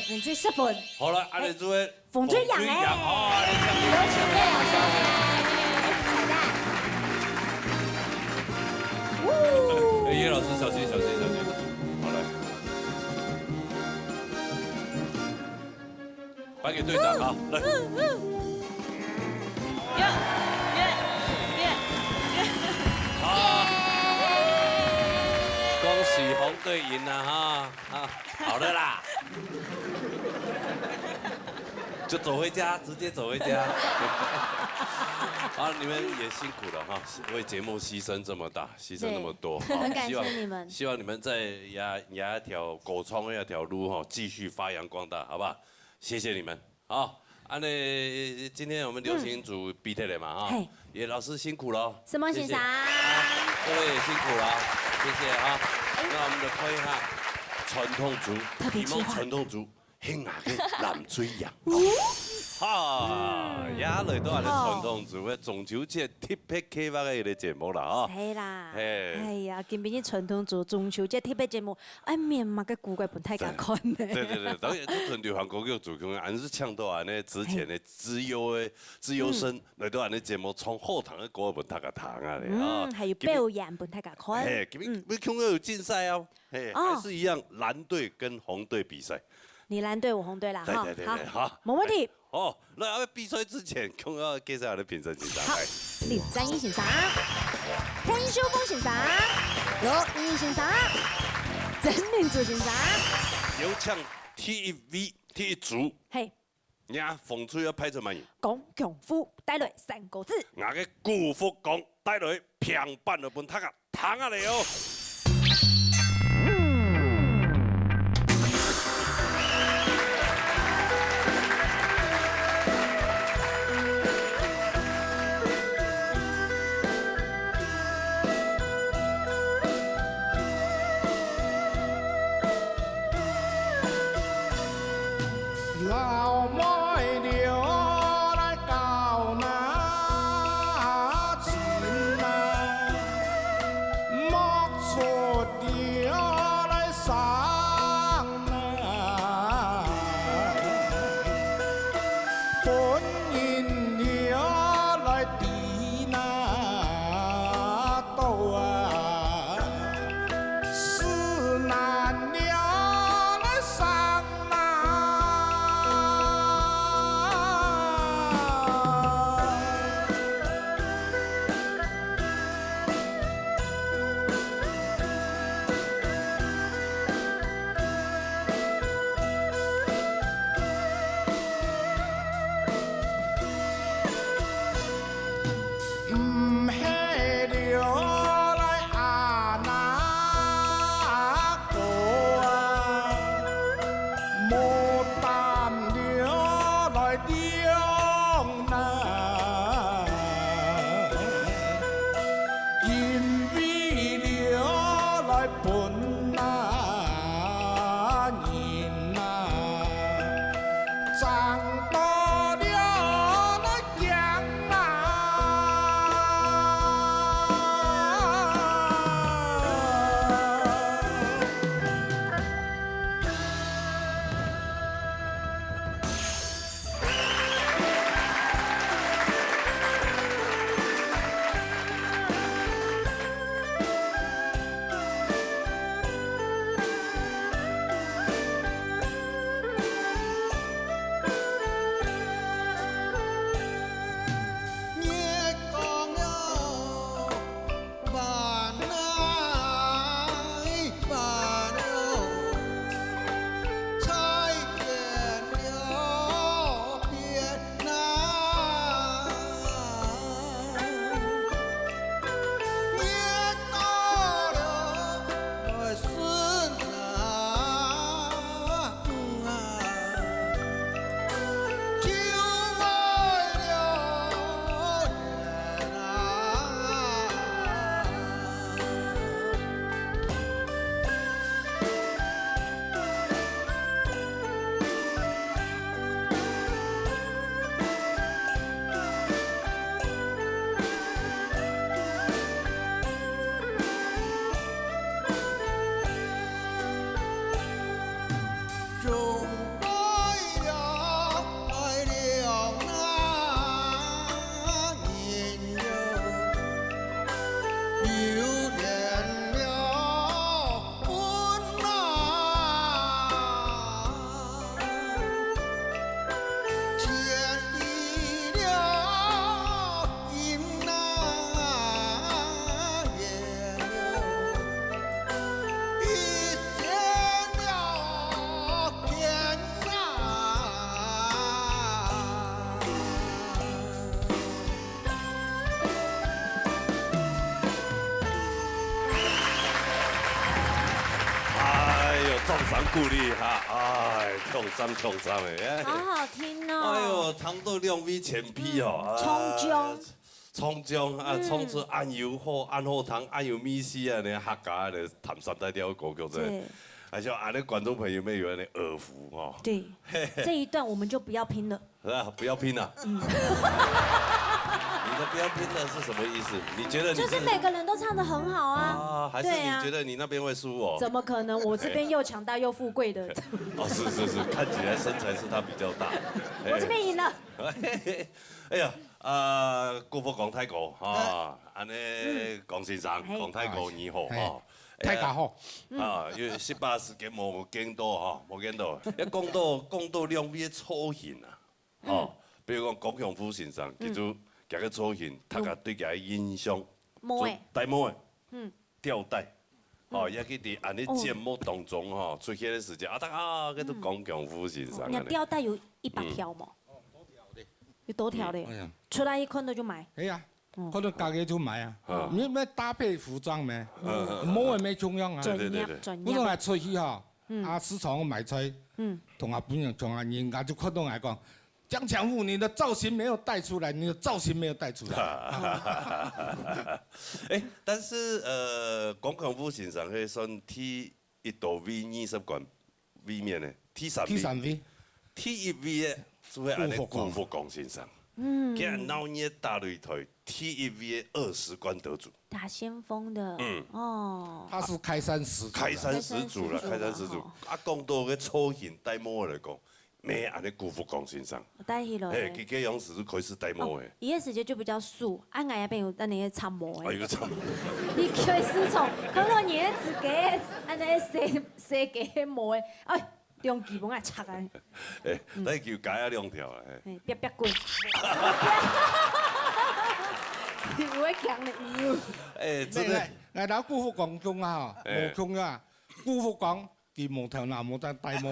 粉最10分，好了，按你做的。凤追羊有请叶老师彩蛋。叶老师小心，好来。颁给队长啊，来。好，恭喜红队赢了哈！啊，好了啦，就走回家，直接走回家。好，你们也辛苦了哈，为节目牺牲这么大，牺牲那么多，很感谢你们。希望你们在牙一条狗冲那条路哈，继续发扬光大，好不好？谢谢你们。好，安呢，今天我们流行组比赛了嘛哈，也老师辛苦了，什么欣赏？各位也辛苦了，谢谢啊。那我们的配哈，传统组，你们传统组，很牙嘅蓝水羊。哈，呀，来到我哋传统组嘅中秋节特别开发嘅一个节目啦，哈。係啦。哎呀，今邊啲傳統做中秋節特別節目，哎面嘛個古怪本太敢看呢。對，當然就團隊韓國嘅做工，還是搶到我哋之前嘅資優生來到我哋節目，從後堂嘅嗰個本太敢談啊咧啊。還有表演本太敢看。係，今日今日有競賽啊，係，還是一樣藍隊跟紅隊比賽。你藍隊，我紅隊啦，哈。對，好，冇問題。哦，那比賽之前，今日介紹下啲評審先生。好，廖振英先生、潘秀峰先生、羅毅先生、曾明祖先生。有請第一組。係。呀，風吹要派出乜嘢？講強夫帶來三個字。我嘅顧福講帶來平板嘅本塔啊，彈下嚟哦。掌鼓励哈，哎，创伤的，好好听哦。哎呦，尝到两味前批哦，葱姜啊，葱出按油火、按火汤、按油米丝啊，那客家的谈三大调歌曲这，而且俺的观众朋友们有那耳福哦。对，这一段我们就不要拼了。不要拼了。你的不要拼了是什么意思？你觉得就是每个人都唱得很好啊？还是你觉得你那边会输我？怎么可能？我这边又强大又富贵的。哦，是，看起来身材是他比较大。我这边赢了。哎呀，姑父讲太过哈，安尼讲先生讲太过你好哈。太家好因为18时间无见到哈，无见到。一讲到两位的操行啊，比如讲郭强夫先生，其实夹个操行，大家对佢印象，戴帽的，吊带，也去伫安尼节目当中哈，出现的时间大家都郭强夫先生。你吊带有100条吗？有多条的，出来一看到就买。哎呀。可能大家就买啊，你咩搭配服装咩，冇係咩重要啊。對。我同係出去哈，市場買菜，同阿朋友同阿人家就看到嚟講，江強富你的造型沒有帶出來，你的造型沒有帶出來。但是江強富先生係算 T1 到 V20關 V 面嘅 T3V T1V 嘅，就係安尼顧福光先生。今日鬧熱大擂台 T1V 20冠得主，打先锋的，他是開山始祖了，講到個操行戴帽來講，咩安尼辜負江先生，戴起來，佢個樣子是開始戴帽嘅，伊個時節就比較素，俺那邊有安尼個插帽嘅，插帽，你開始從看到你自己安尼洗個帽嘅，哎。用基本來插啊！你叫解啊2條啊！別滾！你會講的真係，我哋辜負廣中啊，無中啊，辜負廣佢無頭拿冇得戴帽。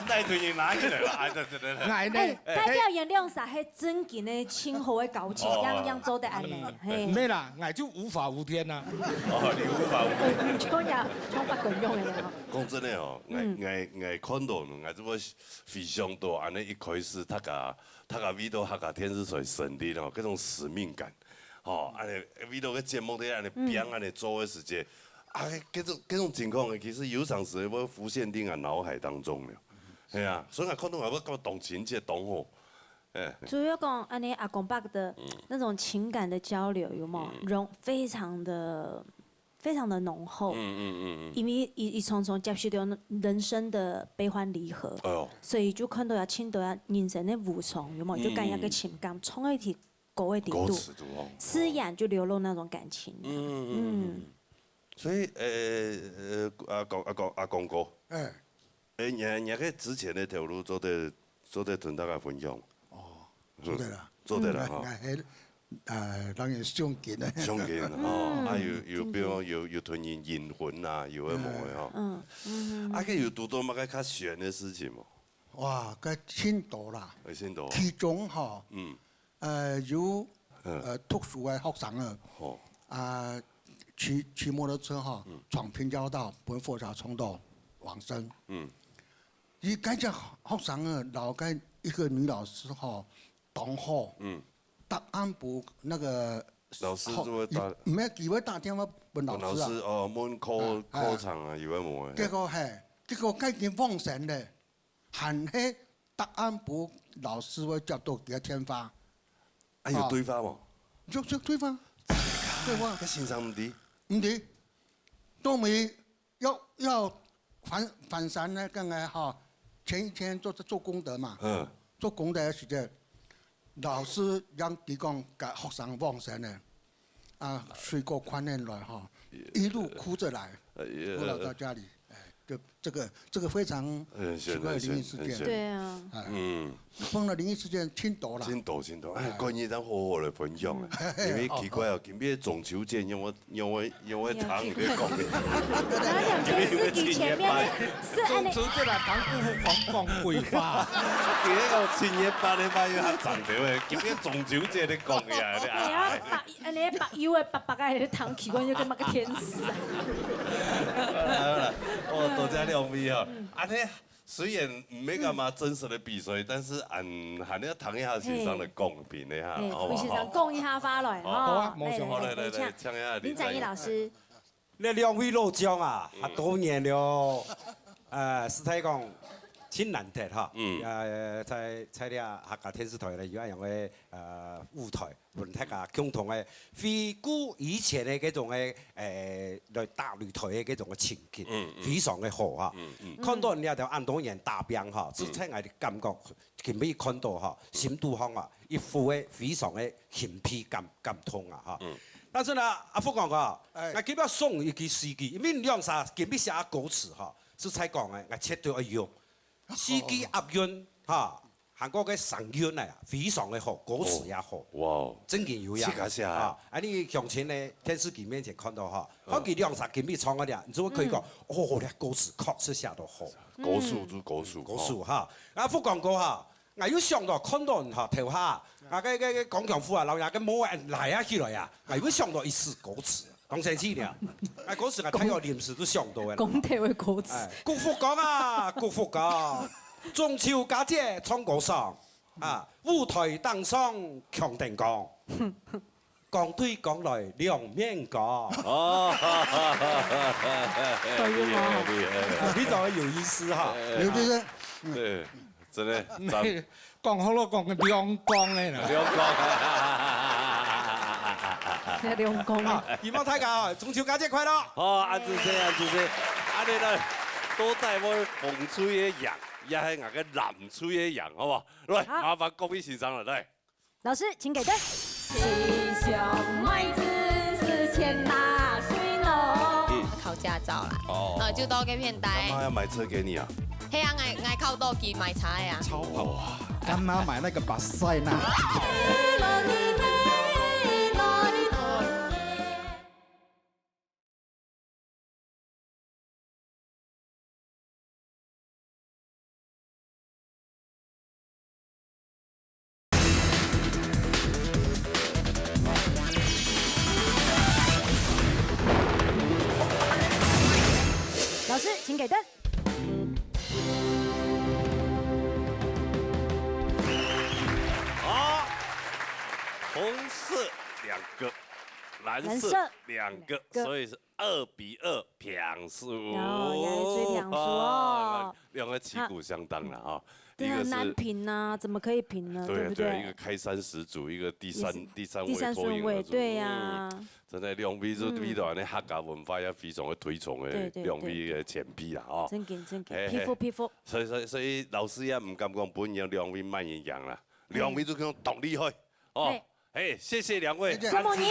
帶團員拿起來啦！代表顏亮啥係真緊的清豪的高氣，樣做得安尼。咩啦？我就無法無天啊！你無法無天。講呀，講法滾用的。講真的哦，我看到我這麼非常多安尼一開始，他為到客家電視台成立哦，嗰種使命感，安尼為到個節目咧安尼編安尼做的時間。這種情況其實有陣時會浮現喺我腦海當中了，係啊，所以我看到我咁動情節動我，主要講安尼阿公爸的那種情感的交流有冇非常的濃厚，因為伊從接受到人生的悲歡離合，所以就看到要聽到人生的無常有冇，就感覺個情感從一條高嘅程度，滋養就流露那種感情，所以阿公哥，人個之前的條路做得同大家分享。做得啦哈。當然相見咧。相見有比如有團員引魂啊，有乜嘅哈。佢有讀到乜嘅較玄嘅事情冇？哇，佢千多啦。千多。其中哈，有讀書嘅學生啊，騎摩托車哈，闖平交道，本火車衝到往生。而家隻學生啊，老跟一個女老師哈，同學，答案部那個老師就會打，唔係幾位打電話問老師啊？老師問考場啊，有乜冇嘅？結果佢已經放神咧，還係答案部老師會接到幾個天花？有對話冇？有對話。對話。佢先生唔知。唔知，都未要反山咧，跟佢哈前一天做功德嘛，做功德嘅時間，老師讓佢講給學生放生咧，水果寬年來哈，一路哭着來，哭到家裡，这个非常奇怪的灵异事件。对啊。碰到灵异事件真多啦。真多。哎，关于咱好好来分享啊，因为奇怪哦，今边中秋节用我糖你别讲的。然后两件事情前面是中秋节来糖黄光桂花。今日有青叶八的八月还长条的，今边中秋节咧讲呀，你啊。安尼白油的白的糖奇怪就跟那个天使啊。哦，多谢两位哦，安尼。虽然唔免干嘛真实的比赛，但是含了糖一下先生的公平的哈，好不好？先生讲一下发来，好啊，来，唱一下林展毅老师。那两位老将啊，多年了，是在讲挺难得哈，在了客家电视台咧有一样嘅舞台，同大家共同嘅回顧以前嘅嗰種嘅來大擂台嘅嗰種嘅情景，非常嘅好哈。看到人家就按當然打兵哈，只聽我哋感覺，前面看到哈，心都方啊，一副嘅非常嘅興皮感通啊哈。但是呢，阿福講個，我今日送一句詩句，因為兩啥今日寫歌詞哈，是才講嘅，我切對要用。司機押韻嚇，韓國嘅神韻啊，非常嘅好，歌詞也好，哇，真件有呀啊！你向前咧電視機面前看到嚇，好幾兩集今日唱嗰啲，你就會可以講，哦，你歌詞確實寫得好，歌詞嚇。啊，副廣告嚇，我有想到看到人嚇頭下，啊嘅廣強夫啊，老人嘅冇人嚟啊起來啊，我有想到一首歌詞。講成次了，嗰時我睇個臨時都想到嘅。講題嘅歌詞。國福講啊，國福講，中秋佳節唱歌上，啊，舞台登上強定講，講對講來兩面講。哦，對嘛，非常有意思哈。劉先生，對，真的。講好咯，講嘅兩光嘅啦。兩光。兩公啊！希望大家中秋佳節快樂！好，安主席，安尼咧，多帶我風吹嘅羊，也係我嘅南吹嘅羊，好唔好？來，麻煩各位先生啦，來。老師請給燈。七兄妹子是前大水龍。考駕照啦，就到嗰片帶。幹嘛要買車給你啊？係啊，我靠多機買茶呀。超好，幹嘛買那個巴塞呢？老師請給燈。好，紅色2個，藍色2個，所以是2比2平數。哦，最平數哦。兩個旗鼓相當了啊。對啊，難平啊，怎麼可以平呢？對不對？一個開山始祖，一個第三順位，對呀。真係兩位都比到呢客家文化也非常嘅推崇嘅兩位嘅前輩啦，哦。真嘅，皮膚。所以老師也唔敢講本樣兩位慢一樣啦，兩位都講獨厲害，哦。哎，謝謝兩位，謝謝你，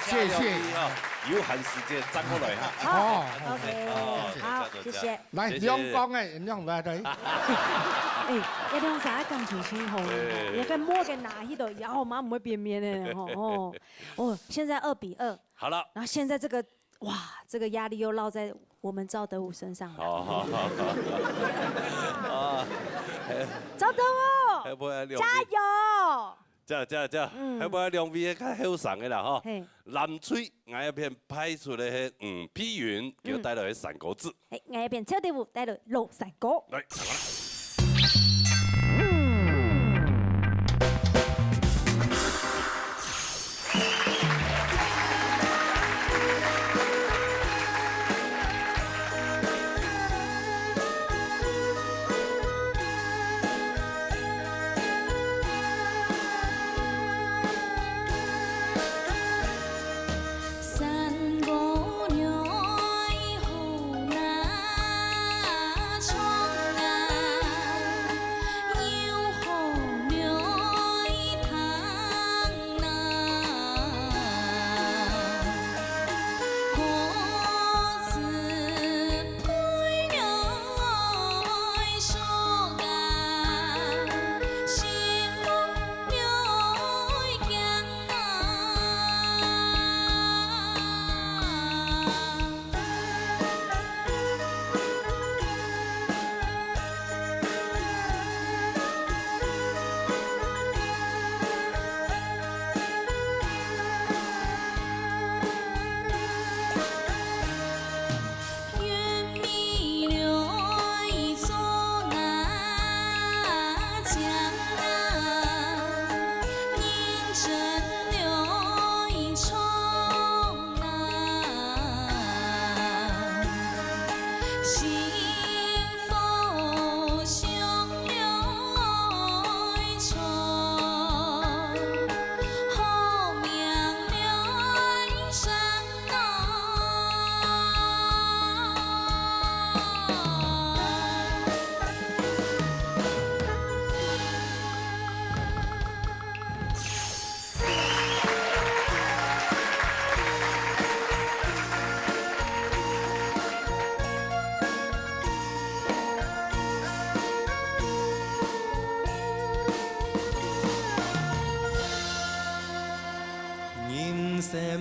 謝謝啊！有閒時間爭過來哈。好 ，OK， 好，謝謝。來，兩光嘅，兩來嚟。哎，一兩啥咁全新紅，一個摸個拿一度，然後媽唔會變面的哦，現在2比2。好了。然後現在這個，哇，這個壓力又落在我們趙德武身上了。好。趙德武，加油！這，喺我兩位較後生嘅啦，嗬。南翠我一片派出嚟係批雲，叫帶來三個字。我一片趙德武帶來六三個。來。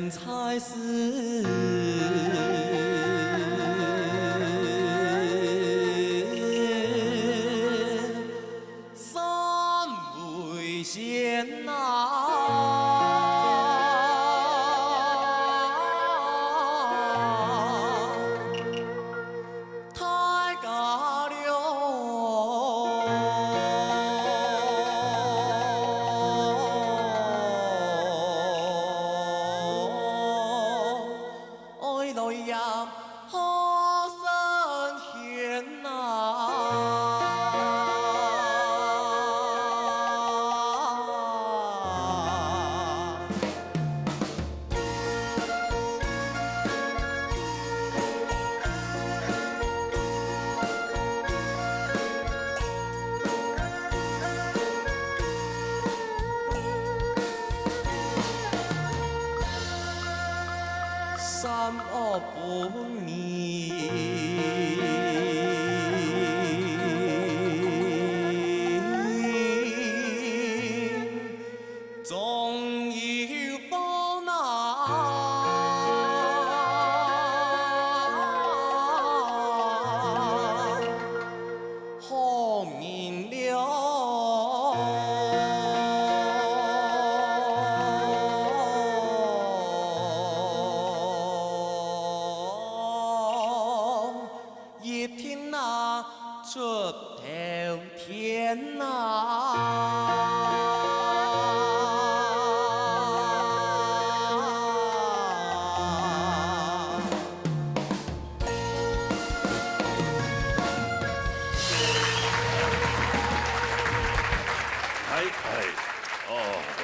人才是。三位仙太高了，爱来也好生险三恶不灭，总有报答，好明了。一天呐，出头天呐。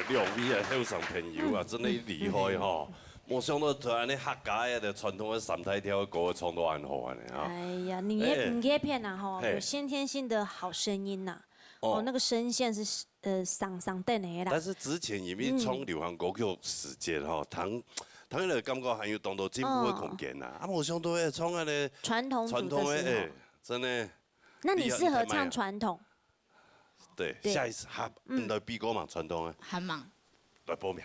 两位的后生朋友啊，真的厉害哈！没想到突然的客家的传统的三台跳的歌唱到安好安尼啊！哎呀，你叶片呐哈，有先天性的好声音呐，哦，那个声线是上等的啦。但是之前因为唱流行歌曲时间哈，当然个感觉还有当到进步的空间呐。啊，没想到哎，唱安尼传统的时候，真的。那你适合唱传统？对，下一次来比歌嘛，传统的。韩芒。来报名，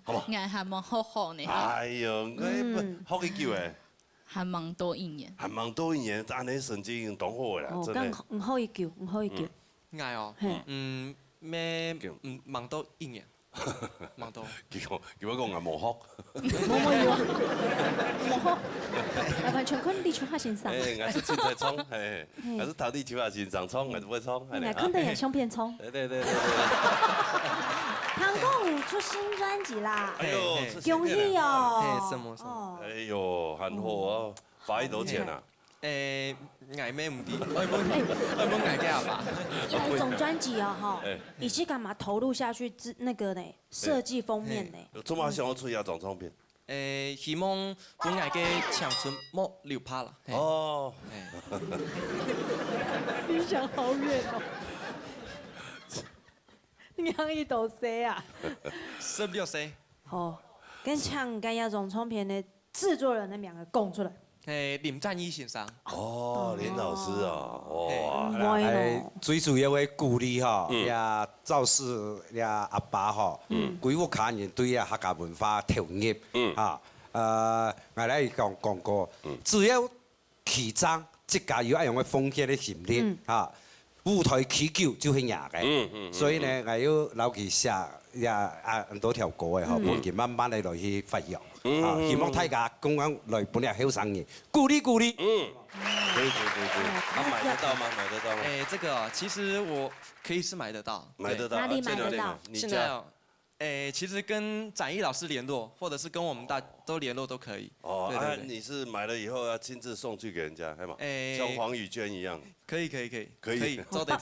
好不好？爱韩芒好好呢。哎呦，好几久诶。韩芒多一年。韩芒多一年，安尼成绩已经当好啦，真的。唔好一叫，唔好一叫。爱哦，咩忙多一年，忙多。叫我讲啊，无学。冇要啊，冇學，完全看你唱下欣賞。我是凊彩唱，我是頭啲唱下欣賞唱，我是不會唱。你看得也相片衝。對。唐貢出新專輯啦！哎呦，恭喜哦！什麼？哎呦，很好啊！花幾多錢啊？捱咩唔啲？我冇捱嘅係嘛？有一種專輯哦，哈，你是幹嘛投入下去？那個呢，設計封面呢？做乜想要出一張唱片？希望本捱嘅長春莫留拍啦。哦。你想好遠哦。你養一朵誰啊？16歲。哦，跟唱緊一種唱片的製作人，你們兩個講出來。林占一先生。哦，林老師啊，最主要的鼓勵吼，也肇事也阿爸吼，規個家人對啊客家文化投入，嚇，我嚟講過，只要起爭，即家有一樣嘅奉獻嘅心力，嚇。舞台起久就係贏嘅，所以呢，我要留佢寫也很多條歌嘅嗬，本佢慢慢嚟落去發揚，希望大家公安來本嚟後生嘅鼓勵。對，他買得到嗎？買得到嗎？這個其實我可以是買得到。買得到？哪裡買得到？現在其實跟展毅老師聯絡，或者是跟我們都聯絡都可以。哦，你是買了以後要親自送去給人家，係嘛？像黃宇娟一樣。可以，走得，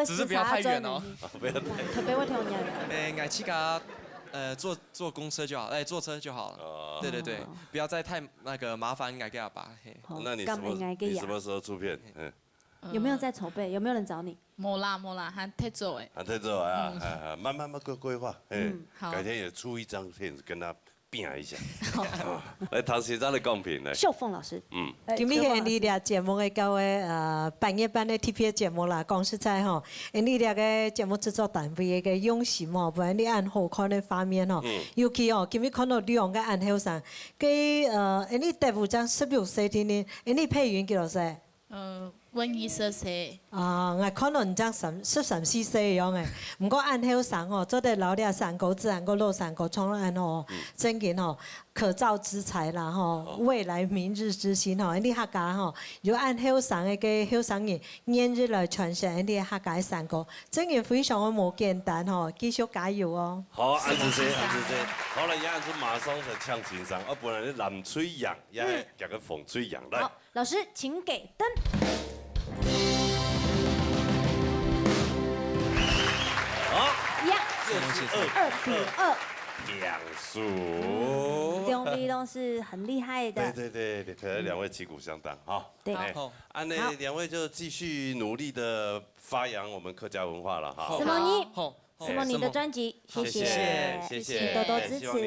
只是不要太遠哦。不要太遠。特別會聽人。愛去家，坐公車就好，坐車就好了。對，不要再太那個麻煩愛給阿爸。那你什麼時候出片？有沒有在籌備？有沒有人找你？冇啦，還在做誒。還在做啊，慢慢規劃，改天也出一張片跟他拼一下。来，唐先生的公平来。秀凤老师，今日的你俩节目的各位半夜班的 TP 节目啦，讲实在吼，你俩个节目制作单位的用心吼，不然你按好看的画面吼，尤其哦，今日看到两个按后生，佢你大夫长16歲天呢，你配音幾多歲？温24歲。我看到你這樣13、14歲樣嘅，唔過按後生哦，做得老了3個自然個老3個創按哦，真嘅哦，可造之才啦吼，未來明日之星吼，你客家吼，如果按後生嘅後生人年日來傳承你客家3個，真嘅非常嘅冇簡單吼，繼續加油哦。好，安子姐，好了，杨安子馬上就唱情商，不然你藍吹揚，也夾個風吹揚來。好，老師請給燈。好，2比2。两输。两位都是很厉害的。对，可能2位旗鼓相当哈。对，好，那2位就继续努力的发扬我们客家文化了哈。什么你的专辑，谢谢，多多支持，希望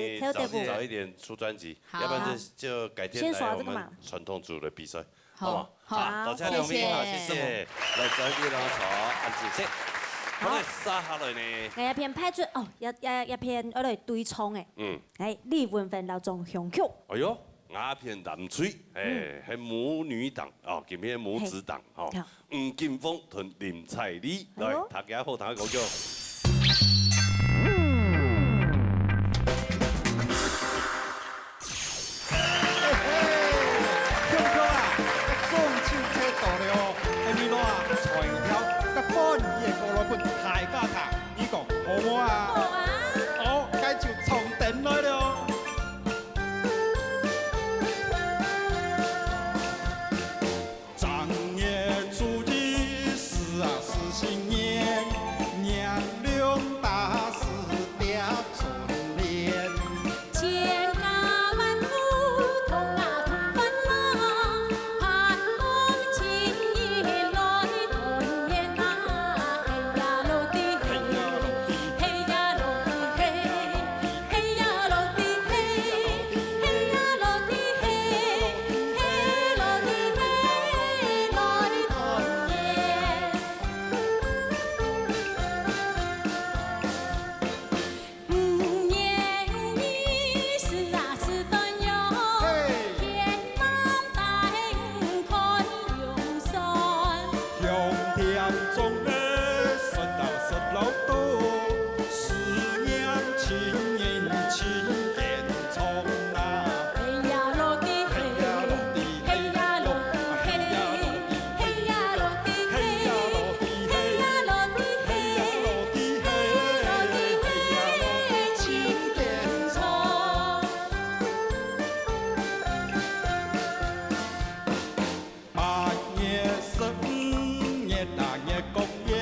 你早一点出专辑，要不然就改天来我们传统组的比赛，好吗？好，多谢2位，好，谢谢。来，再一两坐，安子姐。好，沙下来呢。我一篇派出哦，一篇我嚟對唱嘅。係李文芬老總香曲。哎呦，鴉片藍水，係母女檔哦，今天母子檔哦。吳金峰同林采妮，來大家好，大家講叫。大家睇，你講好唔好啊？好啊！好，繼續從頂來了。正月初一是新年，娘娘大事嗲春聯。千家萬戶同啊同歡樂，盼望千年來團圓啊！8月15日大日公園。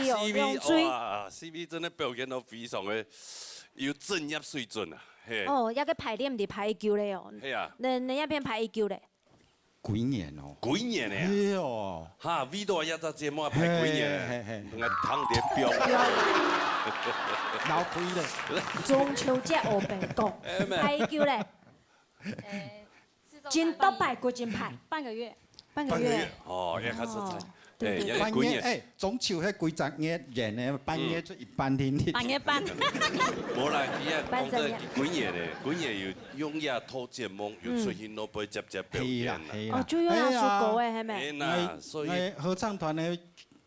水哦，用水。哇 ，CV 真的表现到非常的有专业水准啊。嘿。哦，要个排练唔是排1球嘞哦。系啊。你那边排1球嘞？几年哦？几年嘞？哎呦，哈，V 大一只节目排几年？我汤碟标。老亏嘞。中秋节黑白讲，排1球嘞？真多排过真排，半个月。半个月。哦，也较实在。对，半夜哎，中秋迄几十年人呢，半夜就一半天。半夜半。无啦，伊啊讲这几年嘞，几年有用亚套节目，又出现到被接表演啦。哦，就用亚叔狗诶，系咪？那所以合唱团的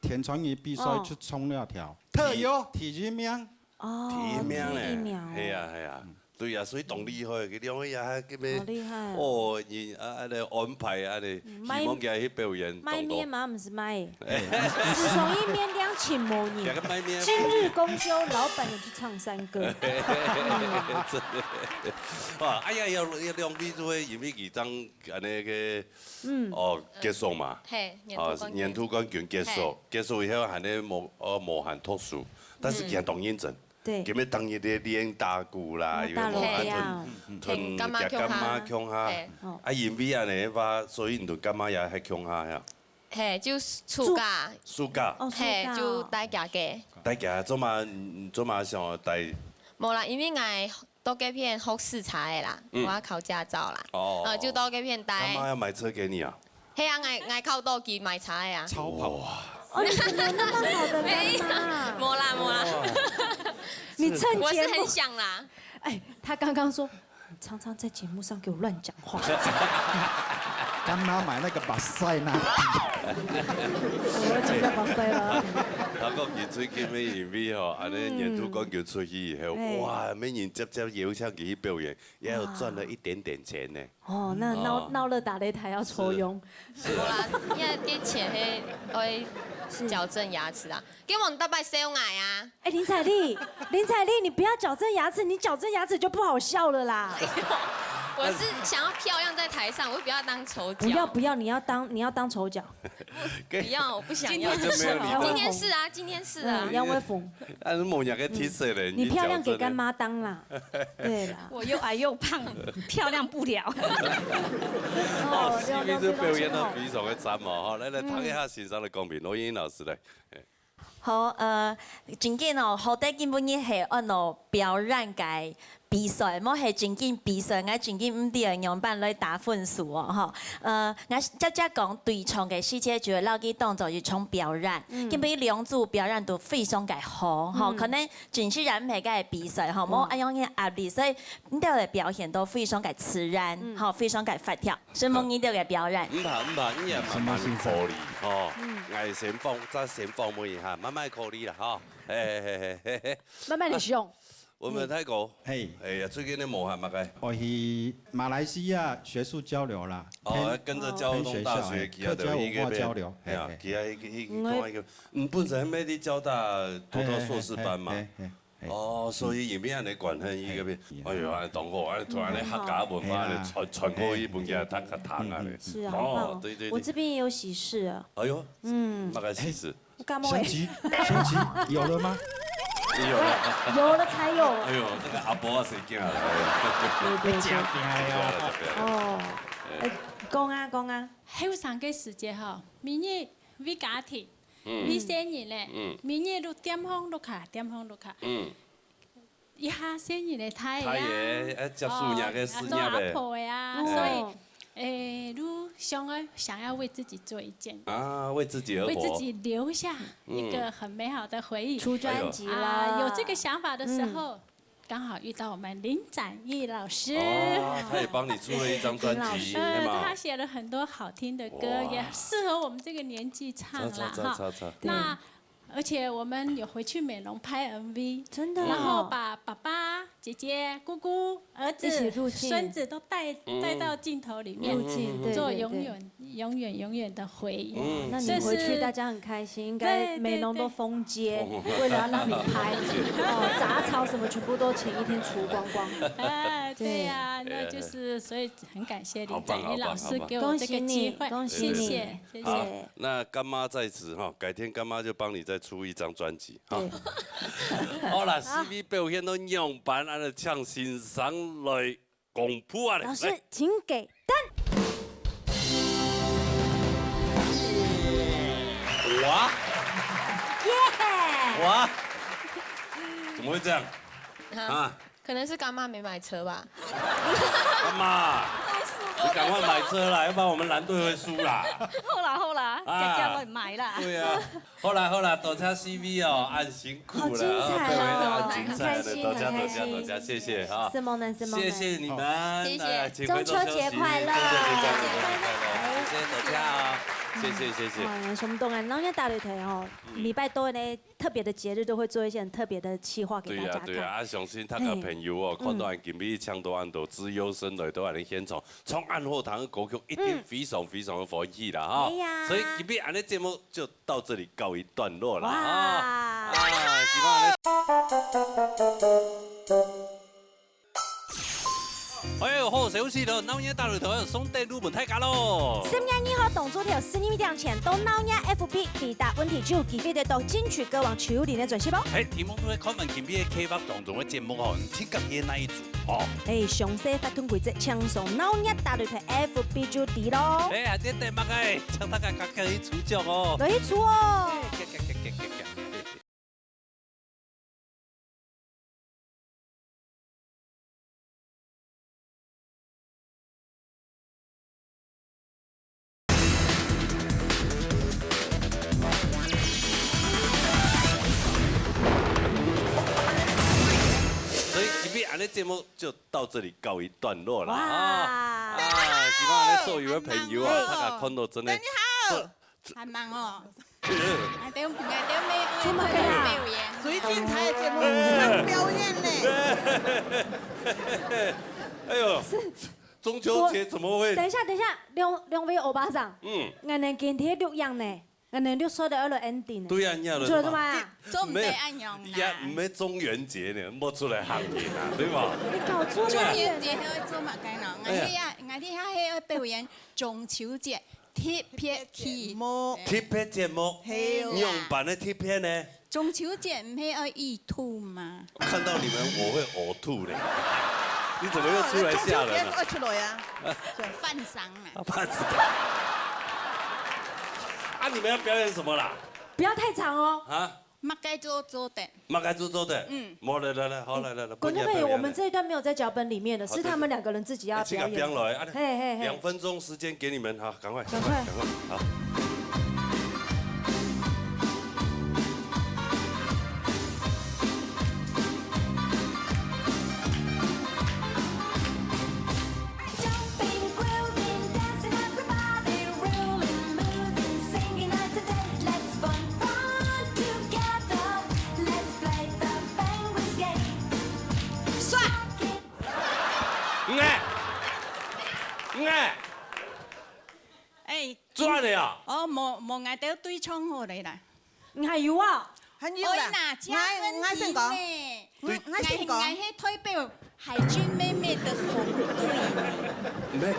田传仪比赛去冲了条特优体育名。哦，体名嘞，系啊系啊。对啊，所以动厉害，佢两位啊，叫咩？好厉害哦，安排希望佢去表演。卖面嘛，唔是卖。自从一面2请某年，今日公休，老板也去唱山歌。哇！哎呀，要两位做嘅演艺张安尼个，哦结束嘛。嘿，年度冠军结束以后还咧无限脱数，但是佢当认真。咁咩当日咧练打鼓啦，又无吞干妈腔下，啊演尾啊你话，所以你干妈也系腔下呀。嘿，就暑假。暑假。嘿，就带假嘅。带假做嘛想带。无啦，因为我多几片学视察啦，我要考驾照啦。哦。就多几片带。干妈要买车给你啊？嘿啊，我靠多机买茶呀。超跑。哦，你怎么那么好的人嘛？没啦。你趁节目，我是很想啦。哎，他刚刚说，你常常在节目上给我乱讲话。干妈买那个把塞拿。我真的把塞了。他讲佢最近咩演尾吼，安尼年度冠军出去以后，哇，每年接邀请佢去表演，也有赚了一点点钱呢。哦，那闹了打擂台要抽佣。是啦，因为给钱会矫正牙齿啊，给我们大摆笑矮啊。哎，林采丽，你不要矫正牙齿，你矫正牙齿就不好笑了啦。我是想要漂亮在台上，我不要当丑角。不要，你要当丑角。不要，我不想要。今天是啊。杨威风。啊，你某两个体色嘞。你漂亮给干妈当啦。对啦。我又矮又胖，漂亮不了。哦，今天这表演都非常的赞嘛，哈，来谈一下欣赏的公平，罗英老师来。好，真紧哦，好在基本日系按咯表演界比赛，莫系真紧比赛，我真紧唔对样板来打分数哦，吼，我只讲对唱嘅细节，就会捞去当做一场表演，基本两组表演都非常嘅好，吼，可能真是然唔系嘅比赛，吼，莫按样嘅压力，所以你哋嘅表现都非常嘅自然，吼，非常嘅发跳，所以莫你哋嘅表演。唔怕，你也慢慢考虑，吼，爱先放，再先放每一下，慢慢考虑啦，吼，慢慢的用。我们泰国，哎呀，最近的无限嘛个。我去马来西亚学术交流啦。哦，跟着交通大学去啊，客家文化交流。系啊，去啊，看一个，本身咩啲交大读到硕士班嘛。哦，所以演变安尼管很一个边，哎呦，安同学，安突然咧客家文化咧传过去本家他谈啊咧。是啊，哦，对。我这边也有喜事啊。哎呦，那个喜事。升级有了吗？有了才有。哎呦，这个阿伯谁惊啊？对。哦。讲啊。后生嘅时节吼，明日为家庭，为生日咧，明日都点风都卡，一下生日咧太爷，接树娘嘅事业阿婆呀，所以都想要为自己做一件啊，为自己而活，为自己留下一个很美好的回忆。出专辑啦，有这个想法的时候，刚好遇到我们林展毅老师，他也帮你出了一张专辑，他写了很多好听的歌，也适合我们这个年纪唱啦哈。那而且我们有回去美容拍 MV， 真的，然后把爸爸、姐姐、姑姑、儿子一起入、境孙子都带到镜头里面，入境对做对永远的回忆。那你回去大家很开心，应该美容都封街，为了要让你拍，杂草什么全部都前一天除光光。对呀，那就是所以很感谢林展宇老师给我恭这个喜你机会，恭喜你，谢好谢。，那干妈在此哈，改天干妈就帮你再出一张专辑哈。好啦，CV 表现到样板，安尼唱欣赏来公布啊！老师，请给灯。哇，怎么会这样？啊，可能是干妈没买车吧。干妈，你赶快买车啦，要不然我们蓝队会输啦。好啦，啊家来买啦。对啊，好啦，多谢 CV 哦，按辛苦了，好精彩哦很精彩的，很多开心谢多谢，谢谢哈。是萌男，是萌男。谢谢你们，谢谢来请回中秋节快乐中秋节快乐，谢谢大家啊，谢谢。哇，什么动啊？然后大擂台哦，礼拜多呢，特别的节日都会做一些很特别的企划给大家看。对啊，相信他嘅朋友哦，看到俺今日唱到俺都自由身来到俺的现场，唱暗后堂的歌曲一定非常的欢喜啦哈。所以今日俺的节目就到这里告一段落了啊！希望俺哎呦，好消息了！闹热大擂台送得入門睇價咯。10月2號動組條4點前到鬧熱 FB 回答問題就機會得到金曲歌王邱林的專輯哦。題目都係看問今日嘅 K 歌當中嘅節目哦，唔知今日哪一組哦？詳細發通規則，搶送鬧熱大擂台 FB 就啲咯。下啲題目嘅，請大家各去出獎哦。來去出哦。俺的节目就到这里告一段落了啊！希望俺的所有的朋友啊，大家看到真的。你好，还忙哦。爱丢没表演，最精彩的节目还表演呢。哎呦，中秋节怎么会？等一下，两位欧巴桑，俺们今天录样呢。俺们就说的要了 ending 对啊，要了。做什么？做唔得按样呀，唔系中元节呢，莫出来行业啊，对吧？你搞错了。中元节要做乜嘢呢？我哋係要表演中秋節特別節目。特別節目，樣板的特別呢？中秋節唔係要嘔吐嗎？看到你們我會嘔吐嘞！你怎麼又出來嚇人了？出來啊！犯傷啊！犯傷。啊！你們要表演什麼啦？不要太長哦。啊？乜該做的。乜該做的。冇來，好來。觀眾朋友，我們這一段沒有在腳本裡面的，是他們兩個人自己要表演。2分鐘時間給你們，好，趕快，好。做你啊！哦，冇嗌到對唱好你啦。係要啊，係要啦。我先講，我先講。我係代表海軍妹妹的紅隊。咩？唔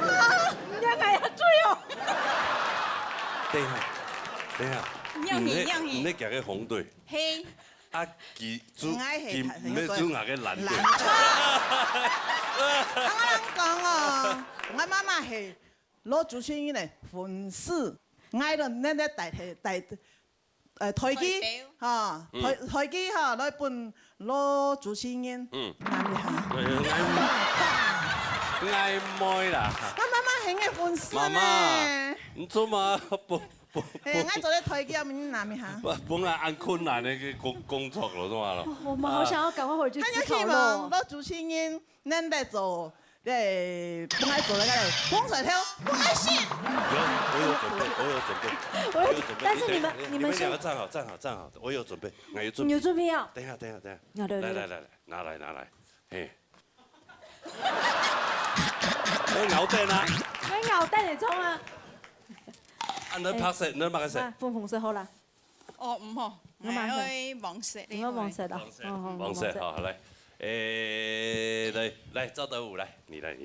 係係啊，追哦！等下，唔係夾嘅紅隊。係。啊，佢做唔係做牙嘅藍隊。我講哦，我媽媽係。攞主持人嚟粉絲，嗌到呢台機嚇，台機嚇來搬攞主持人，啱唔啱？嗌妹啦！我媽媽係嘅粉絲呢。唔做嘛，嗌做啲台機有冇啱唔啱？本來按困難嘅工作咯，做嘛咯？我們好想要趕快回去思考咯。攞主持人，恁嚟做。本來做那個風水跳，不愛信。我有準備。但是你們兩個站好，我有準備，我有準備。你有準備啊？等下。來，拿來，嘿。咬蛋啊！你咬蛋嚟衝啊！你拍攝，你拍攝。粉色好啦。哦，唔好，我買去黃色。應該黃色啦。黃色，好來。來，趙德武來，你來。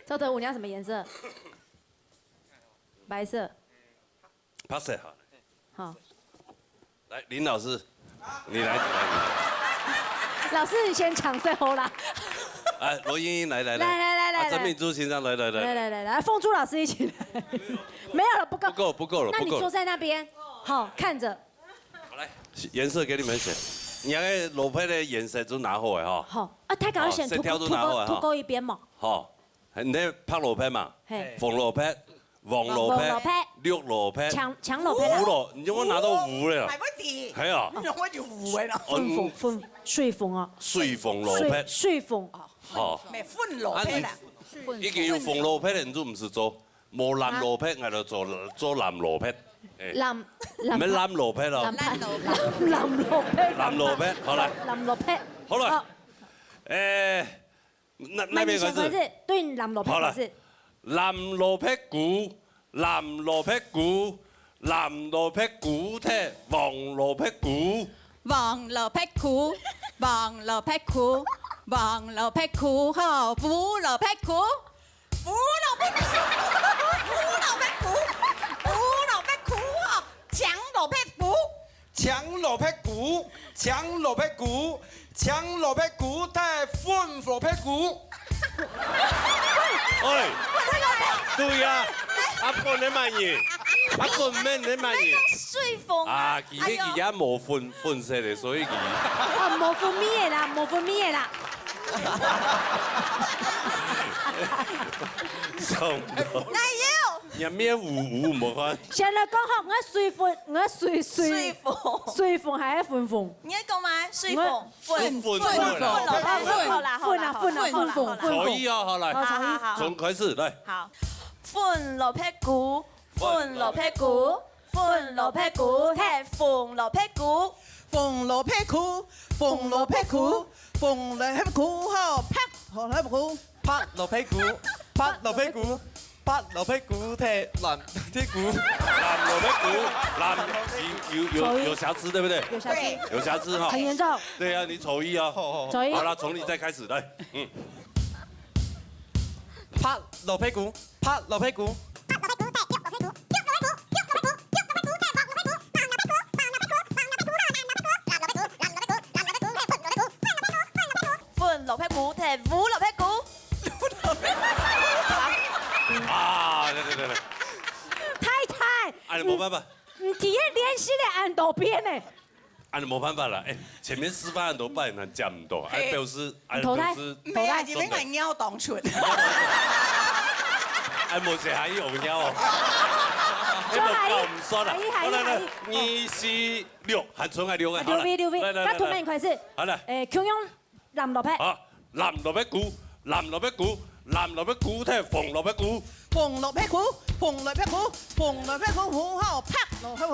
趙德武，你要什麼顏色？白色。拍攝好。好。來，林老師，你來。老師，你先搶色好啦。哎，羅英英來，曾敏珠先生來，鳳珠老師一起來，沒有了，不夠了，那你坐在那邊，好看着。來，顏色給你們選，你那個裸配的顏色都拿好的哈。好，太搞選塗勾一邊嘛。好，你拍裸配嘛，紅裸配、黃裸配、綠裸配、搶裸配啦。五裸，你我拿到五了。係乜嘢？係啊。我要五嘅啦。水鳳啊。水鳳裸配。水鳳。好。咩寬裸配啦？已經有紅裸配的，你都唔是做，冇藍裸配，我就做藍裸配。藍咩藍裸配咯？藍裸配。藍裸配，好啦。藍裸配。好了。那邊開始。對，藍裸配開始。藍裸配鼓，藍裸配鼓，藍裸配鼓踢，黃裸配鼓。黃羅匹苦，黃羅匹苦，黃羅匹苦呵，胡羅匹苦，胡羅匹苦，胡羅匹苦，胡羅匹苦呵，強羅匹苦，強羅匹鼓，強羅匹鼓，強羅匹鼓，太寬羅匹鼓。喂，對呀，阿哥你問嘢，阿哥咩你問嘢？水鳳啊，佢而家冇粉色嘅，所以佢。哦，冇粉咪嘅啦，冇粉咪嘅啦。送到。哪有？入面糊冇看。現在講好，我水鳳，我水係一粉鳳。你講嘛？水鳳。可以啊，好來。好。從開始來。好。粉羅匹鼓，粉羅匹鼓，粉羅匹鼓，踢鳳羅匹鼓。鳳羅匹鼓，鳳羅匹鼓，鳳羅匹鼓呵，拍羅匹鼓，拍羅匹鼓，拍羅匹鼓，拍羅匹鼓，踢藍踢鼓，藍羅匹鼓，藍有瑕疵對不對？有瑕疵。有瑕疵哈。很嚴重。對啊，你丑一啊。丑一。好了，從你再開始來。拍羅匹鼓，拍羅匹鼓。粉羅匹鼓踢胡羅匹鼓。啊，對。太太。哎，冇辦法。你體驗練習的按到邊呢？按冇辦法啦，前面示範很多擺，但講唔到，表示投胎。咩啊？你係貓當出。冇寫下啲紅腰。你冇唔說啦。好來，2、4、6，喊出來6個。6 那圖面開始。好啦。強用藍羅匹。好，藍羅匹鼓，藍羅匹鼓，藍羅匹鼓踢鳳羅匹鼓。鳳羅匹鼓，鳳羅匹鼓，鳳羅匹鼓好後拍羅匹鼓。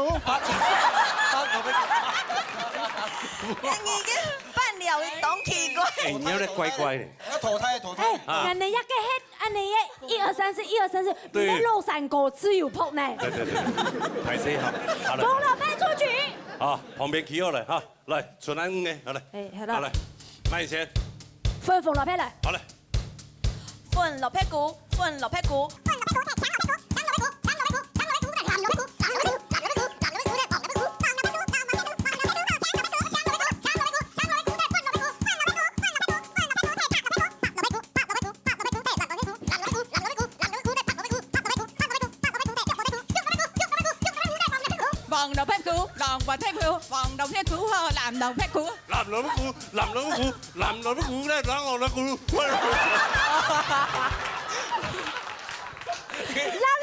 人已經扮了當奇怪。你有點怪怪的。投胎。人哋一個黑，按你1、2、3、4，1、2、3、4，你的肉3個自由撲呢？對，太細哈。鳳羅匹出局。好，旁邊企好來哈，來出來5個，好來。好來，慢一些。鳳羅匹來。好來。粉羅匹鼓，粉羅匹鼓。黃羅匹鼓，黃羅匹鼓，黃羅匹鼓呵，藍羅匹鼓。藍羅匹鼓，藍羅匹鼓，藍羅匹鼓咧，藍羅匹鼓。藍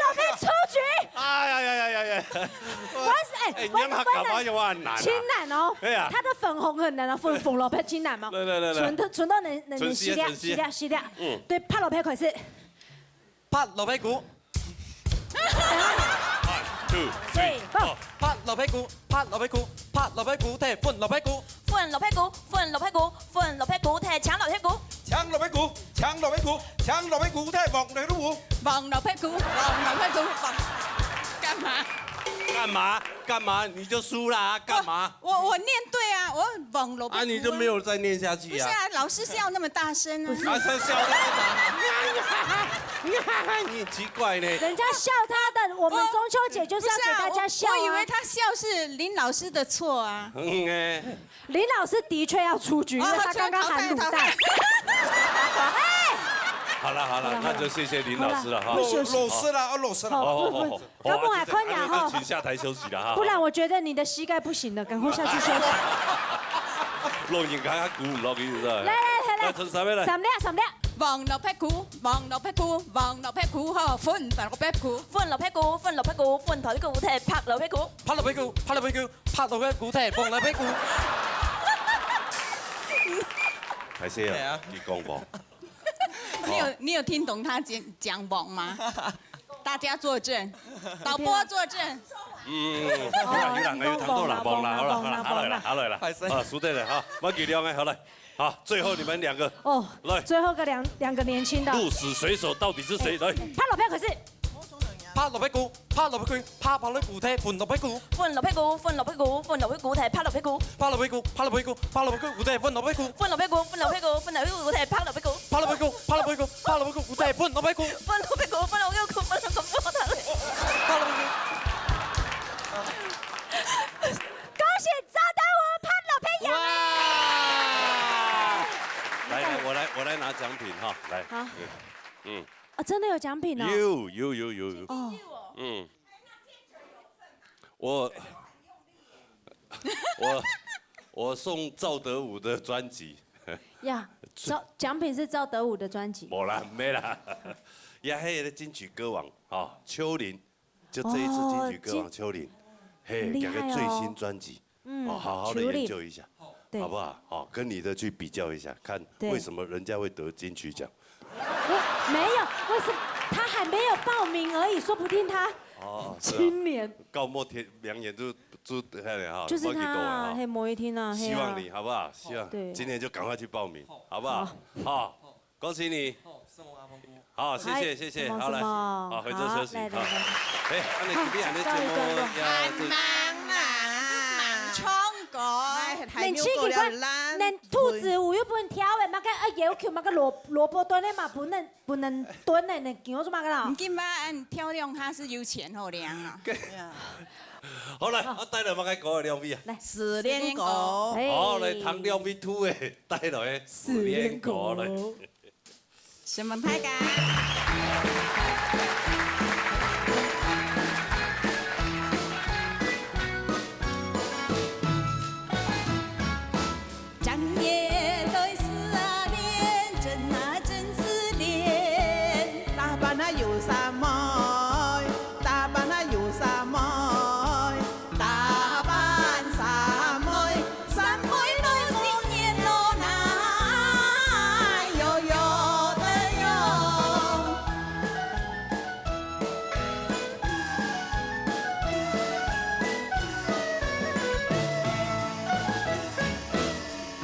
羅匹出局。哎！你們幹嘛有很難？清難哦。對呀。它的粉紅很難啊，粉羅匹清難嘛。來。純到能洗掉。對，拍羅匹開始。拍羅匹鼓。1、2、3、4。拍羅匹鼓，拍羅匹鼓，拍羅匹鼓踢粉羅匹鼓。粉羅匹鼓，粉羅匹鼓，粉羅匹鼓踢搶羅匹鼓。搶抢老屁股，抢老屁股，抢老屁股，太猛了路。望老屁股，望老屁股，望。干嘛？干嘛？干嘛？你就输啦！干嘛？我念对啊，我望老屁股。啊，你就没有再念下去啊？不是啊，老师笑那么大声啊。啊，他笑那么大。你很奇怪呢。人家笑他的，我们中秋节就是要给大家笑啊。我以为他笑是林老师的错啊。林老师的确要出局，因为他刚刚喊卤蛋。好了，那就谢谢林老师了哈。老师了，老师了。好，高梦啊，快点哈。请下台休息了哈。不然我觉得你的膝盖不行了，赶快下去休息。录音刚刚鼓唔落去是吧？来，陈三妹来。三粒。望老屁股，望老屁股，望老屁股，好，瞓老屁股，瞓老屁股，瞓老屁股，瞓台股踢拍老屁股，拍老屁股，拍老屁股，拍老屁股踢碰老屁股。还是啊，你讲吧。你有听懂他讲网吗？大家作证，导播作证。有人通到人望啦，好了，啊，输对了哈，我给两个好了。好，最后你们两个哦，来，最后个两个年轻的鹿死谁手到底是谁？来，拍老票可是，拍老屁股，拍老屁股，拍老屁股踢瞓老屁股，瞓老屁股，瞓老屁股，瞓老屁股踢拍老屁股，拍老屁股，拍老屁股，拍老屁股踢瞓老屁股，瞓老屁股，瞓老屁股，瞓老屁股踢拍老屁股，拍老屁股，拍老屁股，拍老屁股踢瞓老屁股，瞓老屁股，瞓老屁股，瞓老屁股，拍老屁股。恭喜找到我拍老片羊。来，我来拿奖品哈，来。好。啊，真的有奖品哦。有。哦。我送赵德武的专辑。呀，奖品是赵德武的专辑。没啦，没啦。呀，还有金曲歌王哈，秋林，就这一次金曲歌王秋林，嘿，给个最新专辑，好好的研究一下，好不好？好，跟你的去比较一下，看为什么人家会得金曲奖。没有，为什么他还没有报名而已？说不定他今年高莫天良言都哈，就是他啊，嘿，某一天啊，希望你好不好？希望今年就赶快去报名，好不好？好，恭喜你。好，谢谢，好来，好回座休息，好。哎，那你今天的节目要连吃几块，连兔子舞又不能跳的，嘛个要求嘛个萝卜蹲的嘛不能蹲的，你叫我做嘛个啦？你今晚漂亮，他是有钱好凉啊。好来，我带来嘛个歌的两位啊。来，四连歌。好来，唐两位兔的带来四连歌来。什么太干？长夜对思念，真啊真思念。大班啊有啥么？大班啊有啥么？大班啥么？三妹对新年咯那哟哟的哟。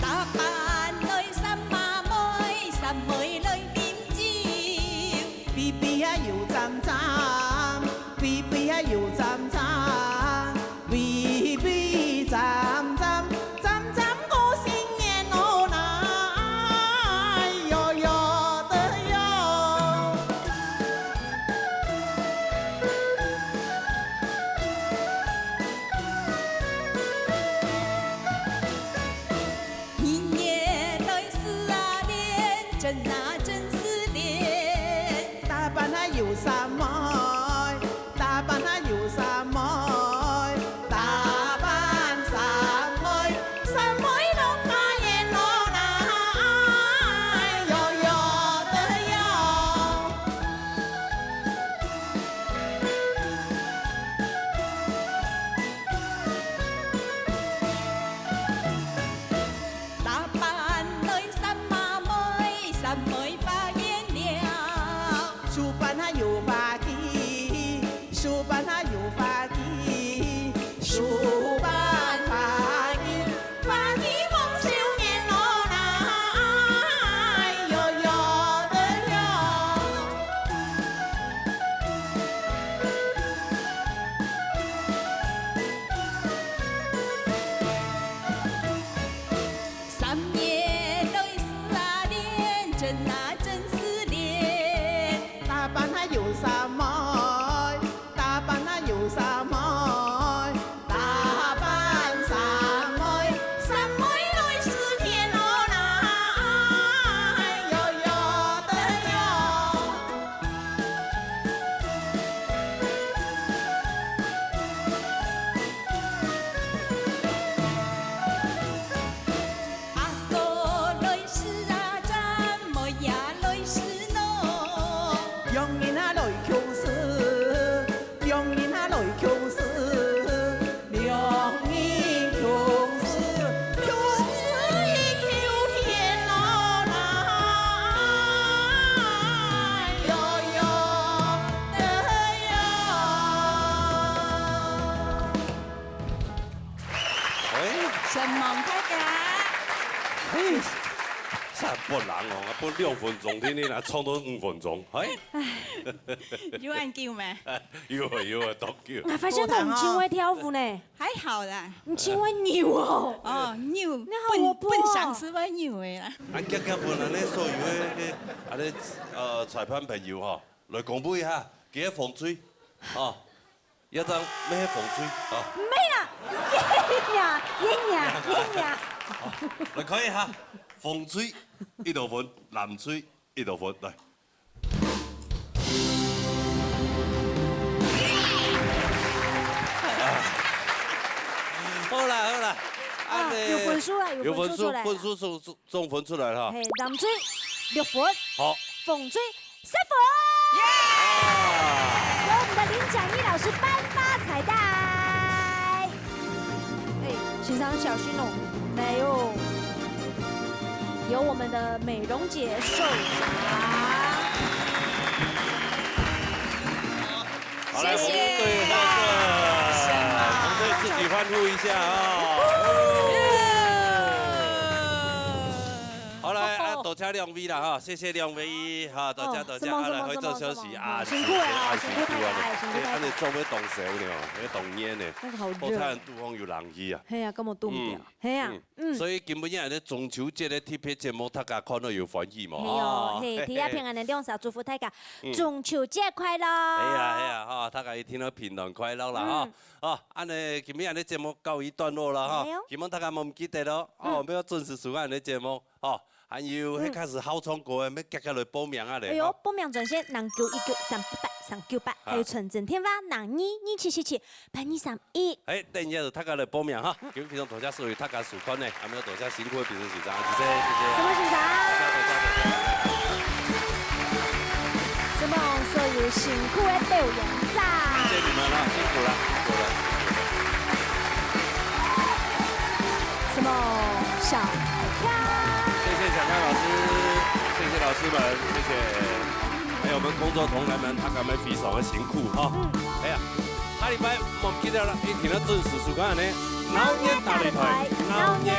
大班里三媽妹，三妹裏點招？ 比比啊有站站，比比啊有站站，比比站站，站站过新年哦那哟哟的哟。年夜裏思念，真啊真思念。大班啊有啥么？大班啊有啥么？大班三妹，三妹都发现咯那哟哟的哟。大班裏三媽妹，三妹啥不人哦，啊不2分钟，你若创到5分钟，哎。有按叫咩？有啊，都叫。我发现我们青蛙跳舞呢，还好啦。你青蛙牛哦。哦，牛。你好活泼。笨想是不牛的啦。俺今日本安尼所有的安尼裁判朋友吼，来公布一下，几个风水，哦，要当咩风水哦。没啦，烟呀。来可以哈，风水1度分，南水1度分，来。好啦，有分数啊，有分数，分数总分出来了哈。南水6分，好，风水3分。由我们的林展毅老师颁发彩带。欣赏小心哦，没有，由我们的美容姐受赏。好，来，谢谢，红队自己欢呼一下啊！好来，多谢2位啦哈，谢谢2位哈，多谢，来回做休息啊，辛苦啊，辛苦啊，太你做要动手呢，要动烟呢，那个好热，好彩杜峰有人气啊，系啊，根本冻不掉，系啊，所以根本咧中秋节的特别节目，大家看到有欢喜嘛？系哦，嘿，提下平安的两首，祝福大家中秋节快乐。系啊，哈，大家一天都平安快乐啦哈。哦，安尼今日的节目告一段落了哈，希望大家唔记得咯，哦，要准时收看的节目，哦。还有，迄开始好唱歌的，要接下来报名啊咧。哎呦，报名专线0919383898，还有纯正天发9227778231。哎，等一下就大家来报名哈，今日非常多谢所有大家收看的，还没有多谢辛苦的评审学长，谢谢。什么学长？什么所有辛苦的表演者？谢谢你们了，辛苦了，辛苦了。什么小跳？谢谢小刚老师，谢谢老师们，谢谢，还有我们工作同仁们，大家们非常的辛苦哈。哎呀，下礼拜我们记得了，一定要准时收看呢。老年大擂台，老年